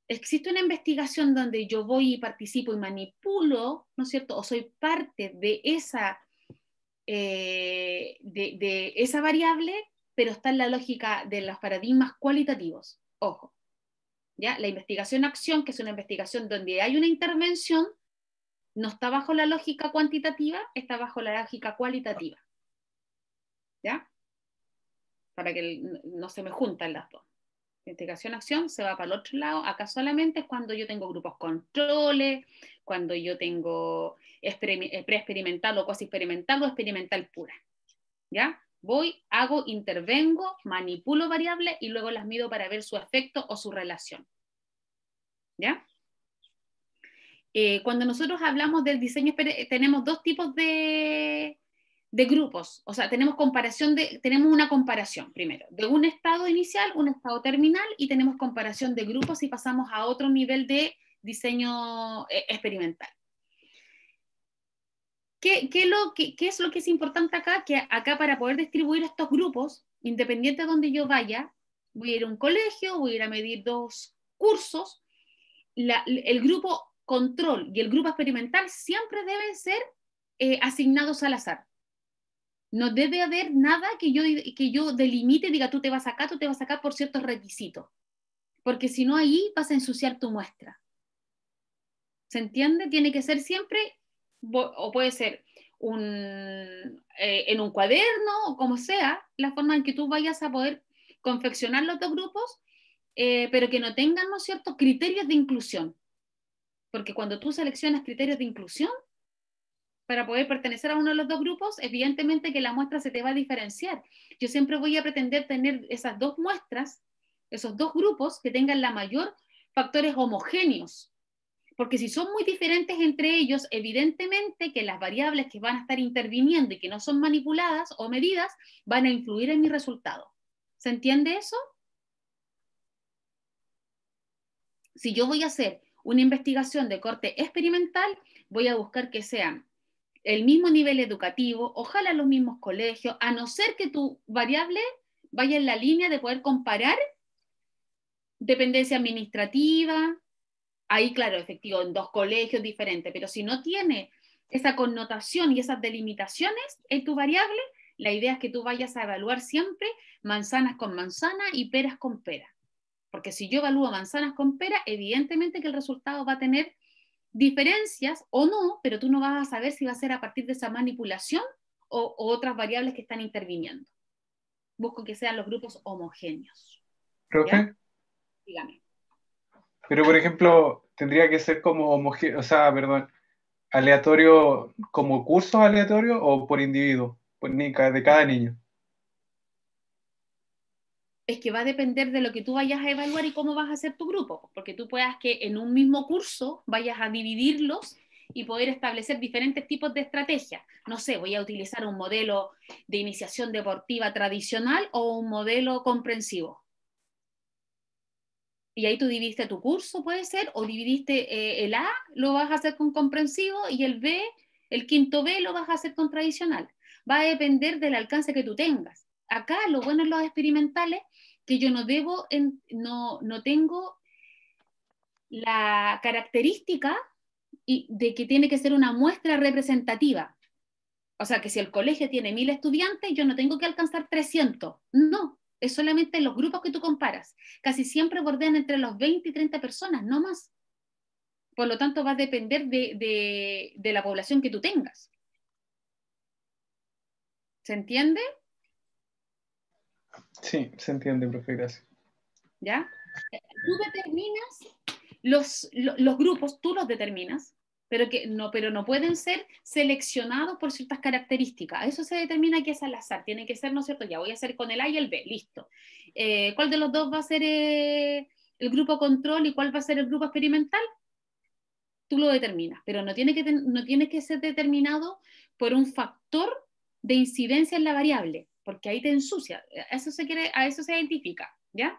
Existe una investigación donde yo voy y participo y manipulo, ¿no es cierto? O soy parte de esa variable, pero está en la lógica de los paradigmas cualitativos. Ojo, ¿ya? La investigación-acción, que es una investigación donde hay una intervención, no está bajo la lógica cuantitativa, está bajo la lógica cualitativa. ¿Ya? Para que no se me juntan las dos. Investigación-acción se va para el otro lado. Acá solamente es cuando yo tengo grupos controles, cuando yo tengo pre-experimental o cuasi experimental o experimental pura. ¿Ya? Voy, hago, intervengo, manipulo variables y luego las mido para ver su efecto o su relación. ¿Ya? Cuando nosotros hablamos del diseño, tenemos dos tipos de grupos, o sea, tenemos una comparación primero, de un estado inicial, un estado terminal, y tenemos comparación de grupos y pasamos a otro nivel de diseño experimental. ¿Qué es lo que es importante acá? Que acá para poder distribuir estos grupos, independiente de donde yo vaya, voy a ir a un colegio, voy a ir a medir 2 cursos, el grupo control y el grupo experimental siempre deben ser asignados al azar. No debe haber nada que yo delimite y diga tú te vas acá por ciertos requisitos. Porque si no, ahí vas a ensuciar tu muestra. ¿Se entiende? Tiene que ser siempre, o puede ser en un cuaderno, o como sea, la forma en que tú vayas a poder confeccionar los dos grupos, pero que no tengan, ¿no es cierto?, criterios de inclusión. Porque cuando tú seleccionas criterios de inclusión, para poder pertenecer a uno de los dos grupos, evidentemente que la muestra se te va a diferenciar. Yo siempre voy a pretender tener esas 2 muestras, esos 2 grupos que tengan la mayor factores homogéneos, porque si son muy diferentes entre ellos, evidentemente que las variables que van a estar interviniendo y que no son manipuladas o medidas van a influir en mi resultado. ¿Se entiende eso? Si yo voy a hacer una investigación de corte experimental, voy a buscar que sean el mismo nivel educativo, ojalá los mismos colegios, a no ser que tu variable vaya en la línea de poder comparar dependencia administrativa, ahí claro, efectivo, en 2 colegios diferentes, pero si no tiene esa connotación y esas delimitaciones en tu variable, la idea es que tú vayas a evaluar siempre manzanas con manzana y peras con pera. Porque si yo evalúo manzanas con pera, evidentemente que el resultado va a tener diferencias o no, pero tú no vas a saber si va a ser a partir de esa manipulación o otras variables que están interviniendo. Busco que sean los grupos homogéneos. ¿Profe? ¿Ya? Dígame. Pero, por ejemplo, tendría que ser como aleatorio, como cursos aleatorios o por individuo, de cada niño. Es que va a depender de lo que tú vayas a evaluar y cómo vas a hacer tu grupo, porque tú puedas que en un mismo curso vayas a dividirlos y poder establecer diferentes tipos de estrategias. No sé, voy a utilizar un modelo de iniciación deportiva tradicional o un modelo comprensivo. Y ahí tú dividiste tu curso, puede ser, o dividiste el A, lo vas a hacer con comprensivo, y el B, el quinto B, lo vas a hacer con tradicional. Va a depender del alcance que tú tengas. Acá lo bueno en los experimentales, que yo no tengo la característica de que tiene que ser una muestra representativa. O sea, que si el colegio tiene 1000 estudiantes, yo no tengo que alcanzar 300. No, es solamente los grupos que tú comparas. Casi siempre bordean entre los 20 y 30 personas, no más. Por lo tanto, va a depender de la población que tú tengas. ¿Se entiende? Sí, se entiende, profe, gracias. ¿Ya? Tú determinas los grupos, tú los determinas, pero no pueden ser seleccionados por ciertas características. Eso se determina que es al azar, tiene que ser, ¿no es cierto? Ya voy a hacer con el A y el B, listo. ¿Cuál de los dos va a ser el grupo control y cuál va a ser el grupo experimental? tú lo determinas, pero no tiene que ser determinado por un factor de incidencia en la variable, porque ahí te ensucia, a eso se identifica, ¿ya?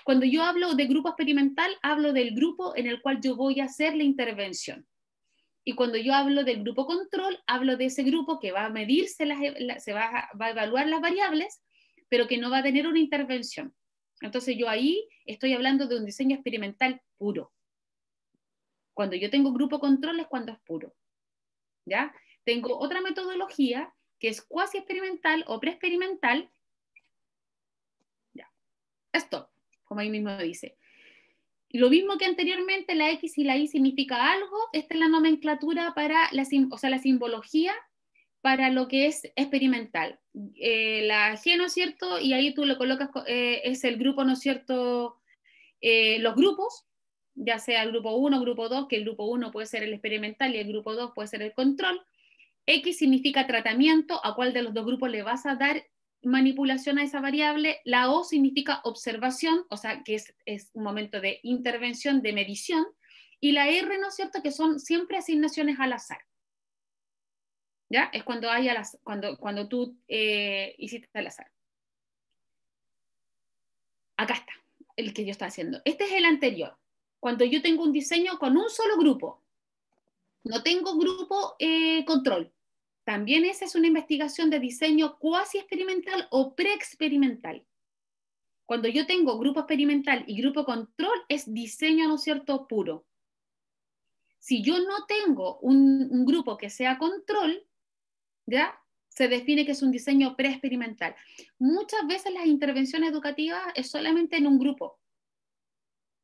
Cuando yo hablo de grupo experimental, hablo del grupo en el cual yo voy a hacer la intervención. Y cuando yo hablo del grupo control, hablo de ese grupo que va a medirse, va a evaluar las variables, pero que no va a tener una intervención. Entonces yo ahí estoy hablando de un diseño experimental puro. Cuando yo tengo grupo control es cuando es puro, ¿ya? Tengo otra metodología que es cuasi experimental o preexperimental. Ya. Esto, como ahí mismo dice. Y lo mismo que anteriormente, la X y la Y significa algo, esta es la nomenclatura para la simbología para lo que es experimental. La G, ¿no es cierto? Y ahí tú lo colocas, es el grupo, ¿no es cierto? Los grupos, ya sea el grupo 1, grupo 2, que el grupo 1 puede ser el experimental y el grupo 2 puede ser el control. X significa tratamiento, a cuál de los dos grupos le vas a dar manipulación a esa variable. La O significa observación, o sea, que es un momento de intervención, de medición. Y la R, ¿no es cierto?, que son siempre asignaciones al azar. ¿Ya? Es cuando cuando tú hiciste al azar. Acá está, el que yo estaba haciendo. Este es el anterior. Cuando yo tengo un diseño con un solo grupo, no tengo grupo control. También esa es una investigación de diseño cuasi experimental o preexperimental. Cuando yo tengo grupo experimental y grupo control, es diseño, ¿no es cierto?, puro. Si yo no tengo un grupo que sea control, ¿ya?, se define que es un diseño preexperimental. Muchas veces las intervenciones educativas es solamente en un grupo,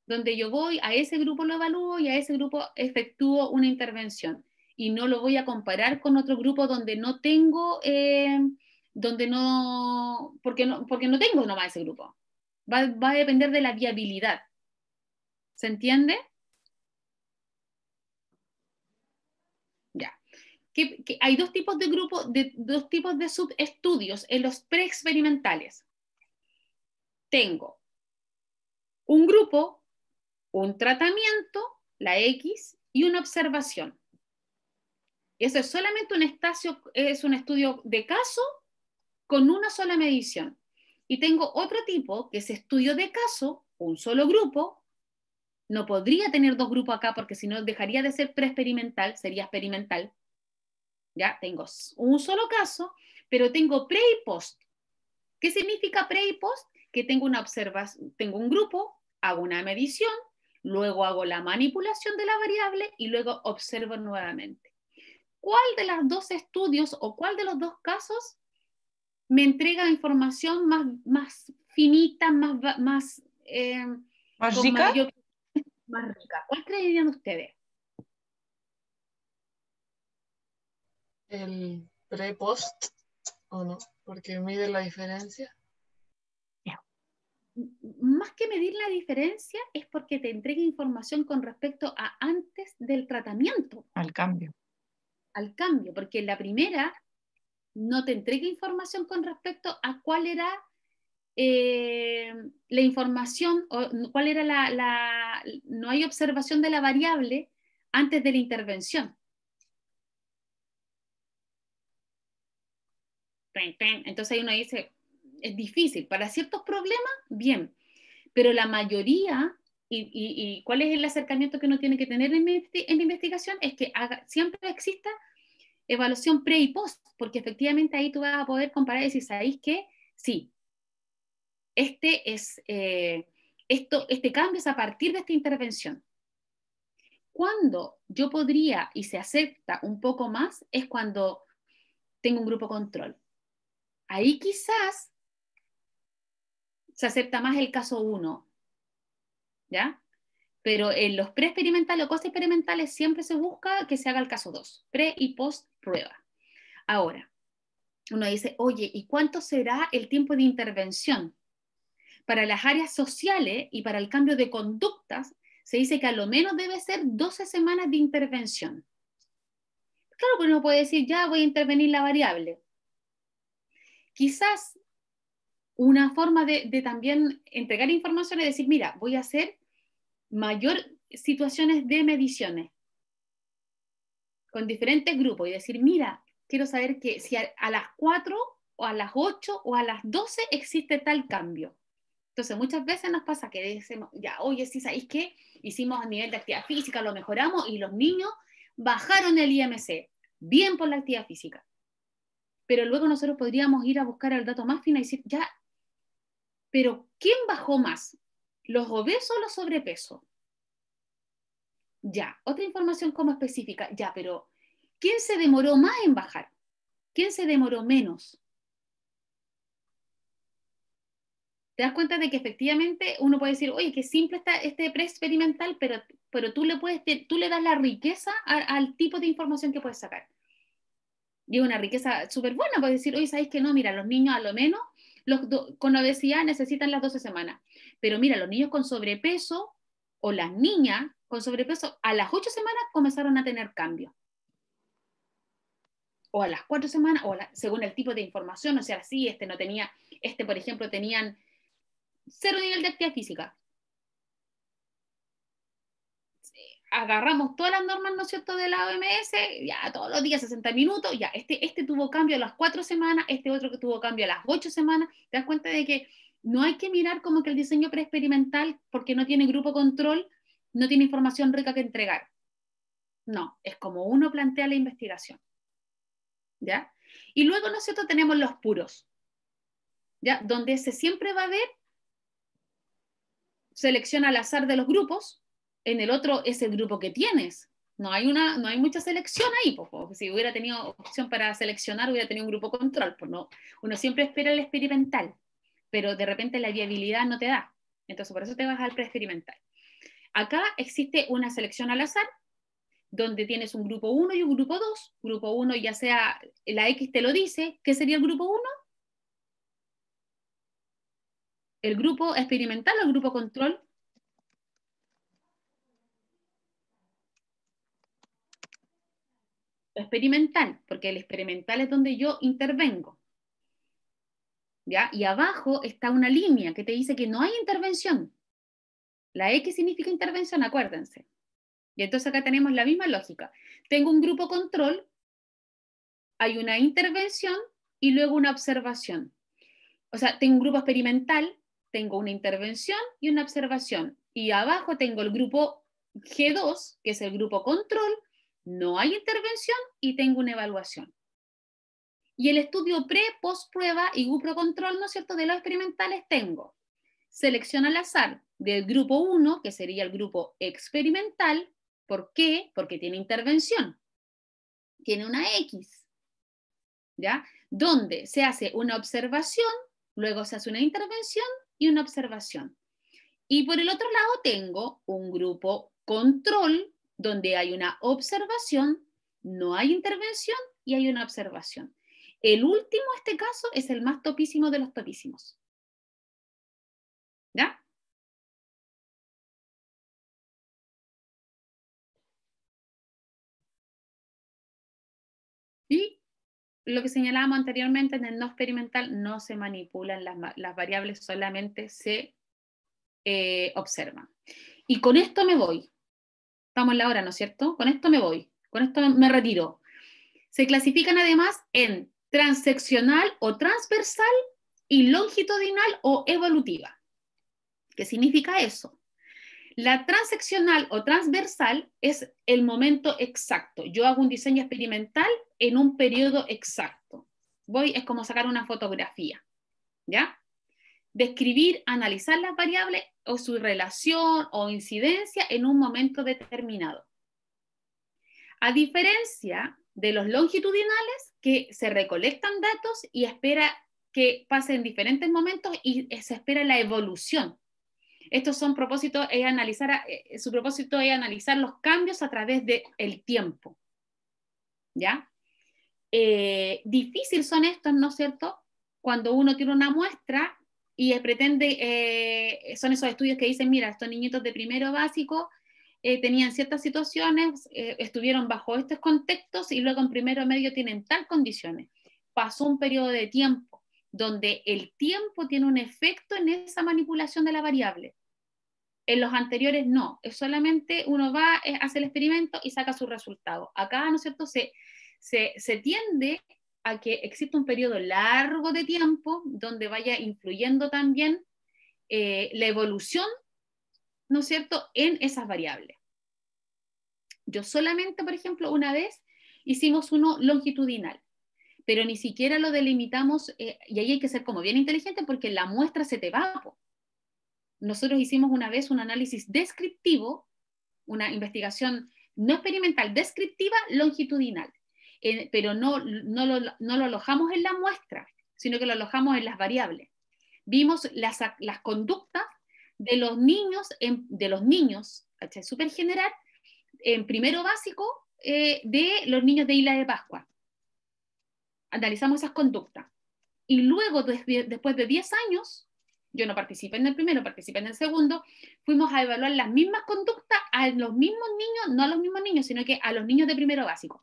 donde yo voy, a ese grupo lo evalúo y a ese grupo efectúo una intervención. Y no lo voy a comparar con otro grupo donde no tengo, porque no tengo nomás ese grupo. Va a depender de la viabilidad. ¿Se entiende? Ya. Que hay dos tipos de grupos, dos tipos de subestudios en los preexperimentales. Tengo un grupo, un tratamiento, la X, y una observación. Eso es solamente un estudio de caso con una sola medición. Y tengo otro tipo, que es estudio de caso, un solo grupo. No podría tener dos grupos acá porque si no dejaría de ser preexperimental, sería experimental. Ya tengo un solo caso, pero tengo pre y post. ¿Qué significa pre y post? Que tengo una observación, tengo un grupo, hago una medición, luego hago la manipulación de la variable y luego observo nuevamente. ¿Cuál de los dos estudios o cuál de los dos casos me entrega información más finita, más rica? más rica? ¿Cuál creerían ustedes? El pre-post, ¿o no? Porque mide la diferencia. Más que medir la diferencia es porque te entrega información con respecto a antes del tratamiento. Al cambio. Al cambio, porque en la primera no te entrega información con respecto a cuál era la información, o cuál era no hay observación de la variable antes de la intervención. Entonces ahí uno dice, es difícil. Para ciertos problemas, bien, pero la mayoría, y cuál es el acercamiento que uno tiene que tener en la investigación, es que siempre exista evaluación pre y post, porque efectivamente ahí tú vas a poder comparar y decir, ¿sabéis qué? Sí, este cambio es a partir de esta intervención. Cuando yo podría y se acepta un poco más es cuando tengo un grupo control. Ahí quizás se acepta más el caso 1, ¿ya? Pero en los preexperimentales o post-experimentales siempre se busca que se haga el caso 2, pre y post prueba. Ahora, uno dice, oye, ¿y cuánto será el tiempo de intervención? Para las áreas sociales y para el cambio de conductas, se dice que a lo menos debe ser 12 semanas de intervención. Claro, pues uno puede decir, ya voy a intervenir la variable. Quizás una forma de también entregar información es decir, mira, voy a hacer mayor situaciones de mediciones. con diferentes grupos y decir, mira, quiero saber que si a las 4 o a las 8 o a las 12 existe tal cambio. Entonces, muchas veces nos pasa que decimos, ya, oye, sí, ¿sabéis qué? Hicimos a nivel de actividad física, lo mejoramos y los niños bajaron el IMC. Bien por la actividad física. Pero luego nosotros podríamos ir a buscar el dato más fino y decir, ya, pero ¿quién bajó más? ¿Los obesos o los sobrepesos? Ya, otra información como específica, ya, pero ¿quién se demoró más en bajar? ¿Quién se demoró menos? Te das cuenta de que efectivamente uno puede decir, oye, qué simple está este preexperimental, pero tú le das la riqueza al tipo de información que puedes sacar. Y es una riqueza súper buena, puedes decir, oye, ¿sabéis que no? Mira, los niños a lo menos con obesidad necesitan las 12 semanas, pero mira, los niños con sobrepeso o las niñas con sobrepeso a las 8 semanas comenzaron a tener cambios. O a las 4 semanas, según el tipo de información, o sea, sí, no tenía, por ejemplo, tenían 0 nivel de actividad física. Agarramos todas las normas, ¿no es cierto?, de la OMS, ya todos los días 60 minutos, ya este tuvo cambio a las 4 semanas, este otro que tuvo cambio a las 8 semanas. Te das cuenta de que no hay que mirar como que el diseño preexperimental, porque no tiene grupo control, no tiene información rica que entregar. No, es como uno plantea la investigación. ¿Ya? Y luego, ¿no es cierto?, tenemos los puros, ¿ya? Donde siempre va a haber selección al azar de los grupos, en el otro es el grupo que tienes. No hay mucha selección ahí, porque si hubiera tenido opción para seleccionar, hubiera tenido un grupo control. Pues no, uno siempre espera el experimental, pero de repente la viabilidad no te da. Entonces, por eso te vas al preexperimental. Acá existe una selección al azar, donde tienes un grupo 1 y un grupo 2. Grupo 1, ya sea la X te lo dice, ¿qué sería el grupo 1? ¿El grupo experimental o el grupo control? Experimental, porque el experimental es donde yo intervengo. ¿Ya? Y abajo está una línea que te dice que no hay intervención. La X significa intervención, acuérdense. Y entonces acá tenemos la misma lógica. Tengo un grupo control, hay una intervención y luego una observación. O sea, tengo un grupo experimental, tengo una intervención y una observación. Y abajo tengo el grupo G2, que es el grupo control, no hay intervención y tengo una evaluación. Y el estudio pre, post prueba y grupo control, ¿no es cierto?, de los experimentales tengo selección al azar del grupo 1, que sería el grupo experimental. ¿Por qué? Porque tiene intervención. Tiene una X, ¿ya? Donde se hace una observación, luego se hace una intervención y una observación. Y por el otro lado tengo un grupo control, donde hay una observación, no hay intervención y hay una observación. El último, en este caso, es el más topísimo de los topísimos. ¿Ya? Y lo que señalábamos anteriormente, en el no experimental no se manipulan las variables, solamente se observan. Y con esto me voy. Estamos en la hora, ¿no es cierto? Con esto me voy. Con esto me retiro. Se clasifican además en transeccional o transversal y longitudinal o evolutiva. ¿Qué significa eso? La transeccional o transversal es el momento exacto. Yo hago un diseño experimental en un periodo exacto. Es como sacar una fotografía, ¿ya? Describir, analizar las variables o su relación o incidencia en un momento determinado. A diferencia de los longitudinales, que se recolectan datos y espera que pasen diferentes momentos y se espera la evolución. Estos son propósitos, su propósito es analizar los cambios a través del tiempo. ¿Ya? Difícil son estos, ¿no es cierto? Cuando uno tiene una muestra y son esos estudios que dicen, mira, estos niñitos de primero básico tenían ciertas situaciones, estuvieron bajo estos contextos y luego en primero medio tienen tal condiciones. Pasó un periodo de tiempo donde el tiempo tiene un efecto en esa manipulación de la variable. En los anteriores no, es solamente uno va, hace el experimento y saca su resultado. Acá, ¿no es cierto?, se tiende a que exista un periodo largo de tiempo donde vaya influyendo también la evolución, ¿no es cierto?, en esas variables. Yo solamente, por ejemplo, una vez hicimos uno longitudinal, pero ni siquiera lo delimitamos, y ahí hay que ser como bien inteligente porque la muestra se te va. Nosotros hicimos una vez un análisis descriptivo, una investigación no experimental, descriptiva, longitudinal, pero no lo alojamos en la muestra, sino que lo alojamos en las variables. Vimos las conductas de los niños, ¿cachai? Súper general, en primero básico, de los niños de Isla de Pascua. Analizamos esas conductas. Y luego, después de 10 años, yo no participé en el primero, participé en el segundo, fuimos a evaluar las mismas conductas a los mismos niños, no a los mismos niños, sino que a los niños de primero básico.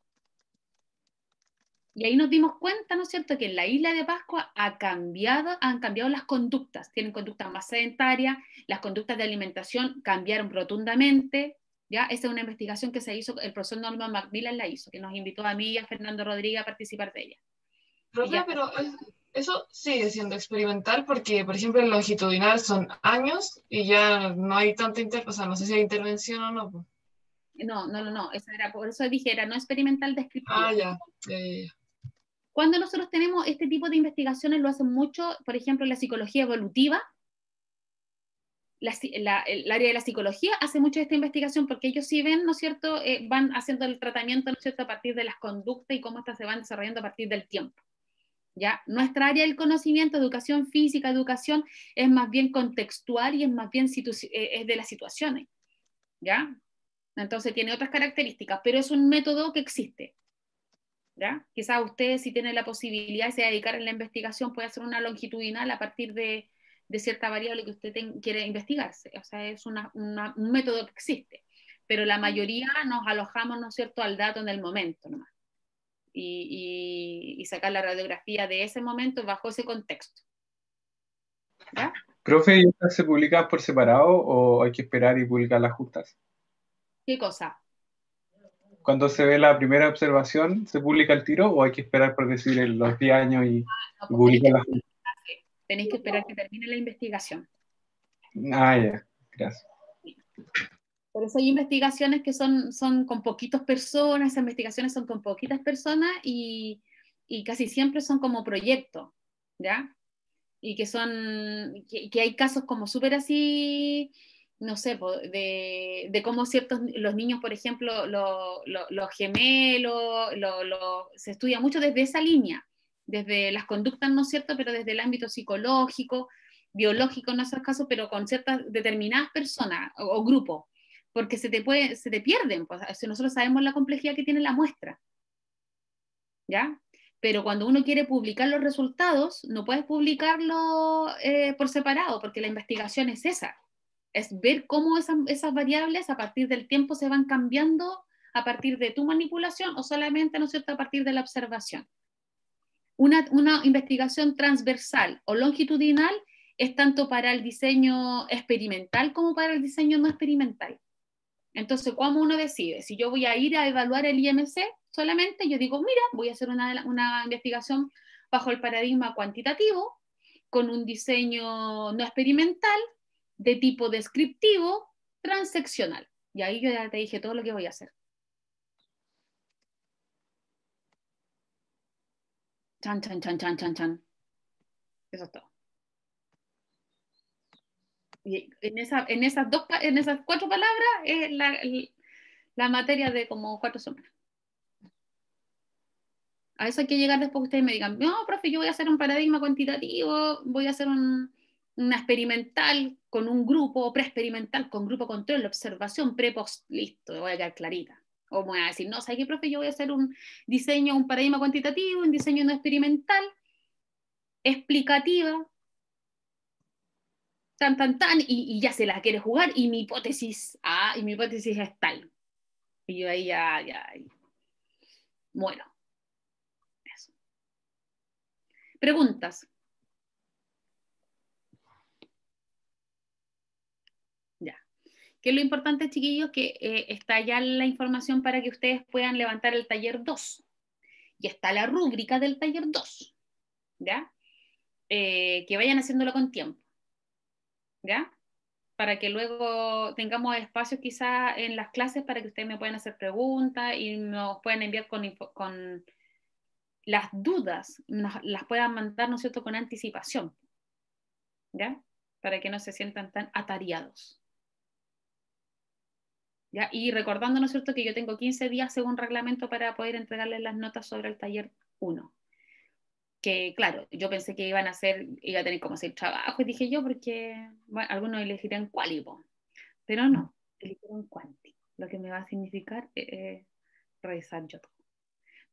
Y ahí nos dimos cuenta, ¿no es cierto?, que en la Isla de Pascua han cambiado las conductas, tienen conductas más sedentarias, las conductas de alimentación cambiaron rotundamente, ¿ya? Esa es una investigación que se hizo, el profesor Norman Macmillan la hizo, que nos invitó a mí y a Fernando Rodríguez a participar de ella. Profe, pero eso sigue siendo experimental porque, por ejemplo, el longitudinal son años y ya no hay tanta o sea, no sé si hay intervención o no. Pues. No, eso era, por eso dije, era no experimental descriptivo. Ah, ya. Cuando nosotros tenemos este tipo de investigaciones, lo hacen mucho, por ejemplo, la psicología evolutiva, el área de la psicología hace mucho esta investigación porque ellos sí ven, ¿no es cierto?, van haciendo el tratamiento, ¿no es cierto?, a partir de las conductas y cómo estas se van desarrollando a partir del tiempo. ¿Ya? Nuestra área del conocimiento, educación física, educación, es más bien contextual y es más bien es de las situaciones, ¿ya? Entonces tiene otras características, pero es un método que existe, ¿ya? Quizás usted, si tiene la posibilidad de se dedicar en la investigación, puede hacer una longitudinal a partir de cierta variable que usted quiere investigarse, o sea, es un método que existe, pero la mayoría nos alojamos, ¿no es cierto?, al dato en el momento nomás. Y sacar la radiografía de ese momento bajo ese contexto. ¿Ya? Profe, ¿y estas se publican por separado o hay que esperar y publicarlas juntas? ¿Qué cosa? Cuando se ve la primera observación, ¿se publica el tiro o hay que esperar, por decir, los 10 años y publicarlas juntas? Tenéis que esperar que termine la investigación. Ah, ya, gracias. Por eso hay investigaciones que son con poquitas personas, esas investigaciones son con poquitas personas y casi siempre son como proyectos, ¿ya? Y que hay casos como súper así, no sé, de cómo los niños, por ejemplo, los gemelos, se estudia mucho desde esa línea, desde las conductas, ¿no es cierto?, pero desde el ámbito psicológico, biológico en esos casos, pero con ciertas determinadas personas o grupos, porque se te pierden, pues, si nosotros sabemos la complejidad que tiene la muestra, ¿ya? Pero cuando uno quiere publicar los resultados, no puedes publicarlo por separado, porque la investigación es esa, es ver cómo esas variables a partir del tiempo se van cambiando a partir de tu manipulación o solamente, ¿no es cierto?, a partir de la observación. Una investigación transversal o longitudinal es tanto para el diseño experimental como para el diseño no experimental. Entonces, ¿cómo uno decide? Si yo voy a ir a evaluar el IMC solamente, yo digo, mira, voy a hacer una investigación bajo el paradigma cuantitativo, con un diseño no experimental, de tipo descriptivo, transeccional. Y ahí yo ya te dije todo lo que voy a hacer. Chan, chan, chan, chan, chan, chan. Eso es todo. Y en esas 4 palabras es la materia de como 4 semanas. A eso hay que llegar después que ustedes me digan, no, profe, yo voy a hacer un paradigma cuantitativo, voy a hacer una experimental con un grupo, preexperimental con grupo control, observación, pre-post, listo, voy a quedar clarita. O me voy a decir, no, ¿sabes qué, profe? Yo voy a hacer un diseño, un paradigma cuantitativo, un diseño no experimental, explicativa, tan, tan, tan, y ya se la quiere jugar, y mi hipótesis es tal. Y yo ahí ya muero. Eso. Preguntas. Ya. ¿Qué es lo importante, chiquillos? Que está ya la información para que ustedes puedan levantar el taller 2. Y está la rúbrica del taller 2, ¿ya? Que vayan haciéndolo con tiempo, ¿ya? Para que luego tengamos espacios quizás en las clases para que ustedes me puedan hacer preguntas y nos puedan enviar con las dudas, las puedan mandar, ¿no es cierto?, con anticipación, ¿ya? Para que no se sientan tan atareados. ¿Ya? Y recordando, ¿no es cierto?, que yo tengo 15 días según reglamento para poder entregarles las notas sobre el taller 1. Que claro, yo pensé que iba a tener como 6 trabajos, y dije yo, porque bueno, algunos elegirían quali, pero no, eligieron quanti, lo que me va a significar revisar yo todo.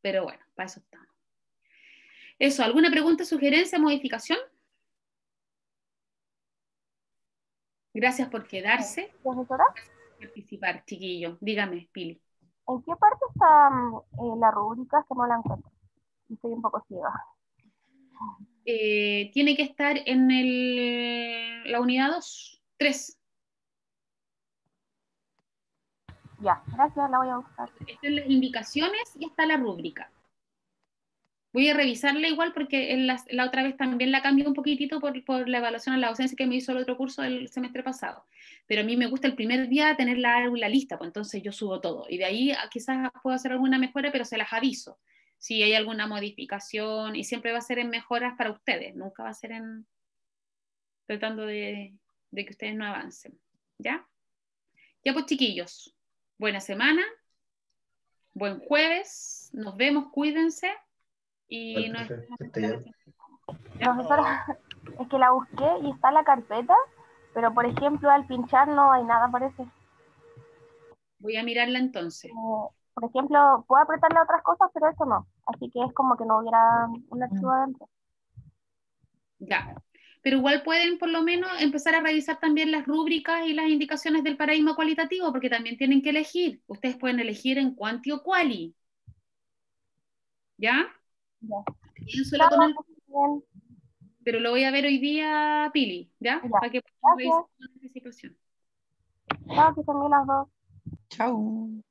Pero bueno, para eso estamos. Eso, ¿alguna pregunta, sugerencia, modificación? Gracias por quedarse. Profesora, Participar, chiquillo. Dígame, Pili. ¿en qué parte está la rúbrica que no la encuentro? Estoy un poco ciega. Tiene que estar en la unidad 2, 3. Ya, gracias, la voy a buscar. Están las indicaciones y está la rúbrica. Voy a revisarla igual porque la otra vez también la cambié un poquitito por la evaluación a la docencia que me hizo el otro curso del semestre pasado. Pero a mí me gusta el primer día tener la lista, pues entonces yo subo todo. Y de ahí quizás puedo hacer alguna mejora, pero se las aviso. Si hay alguna modificación, y siempre va a ser en mejoras para ustedes, nunca va a ser en tratando de que ustedes no avancen. ¿Ya? Ya pues, chiquillos, buena semana, buen jueves, nos vemos, cuídense. Y Igual, nos profe, estamos que esté bien. Profesora, es que la busqué y está en la carpeta, pero por ejemplo al pinchar no hay nada, parece. Voy a mirarla entonces. Por ejemplo, puedo apretarle otras cosas, pero eso no. Así que es como que no hubiera un archivo adentro. Ya. Pero igual pueden por lo menos empezar a revisar también las rúbricas y las indicaciones del paradigma cualitativo, porque también tienen que elegir. Ustedes pueden elegir en cuanti o quali. ¿Ya? Ya. Piénselo con el... Bien. Pero lo voy a ver hoy día, Pili, ¿ya? Ya. Para que puedan revisar Gracias. con anticipación. Chao, que estén bien las dos. Chau.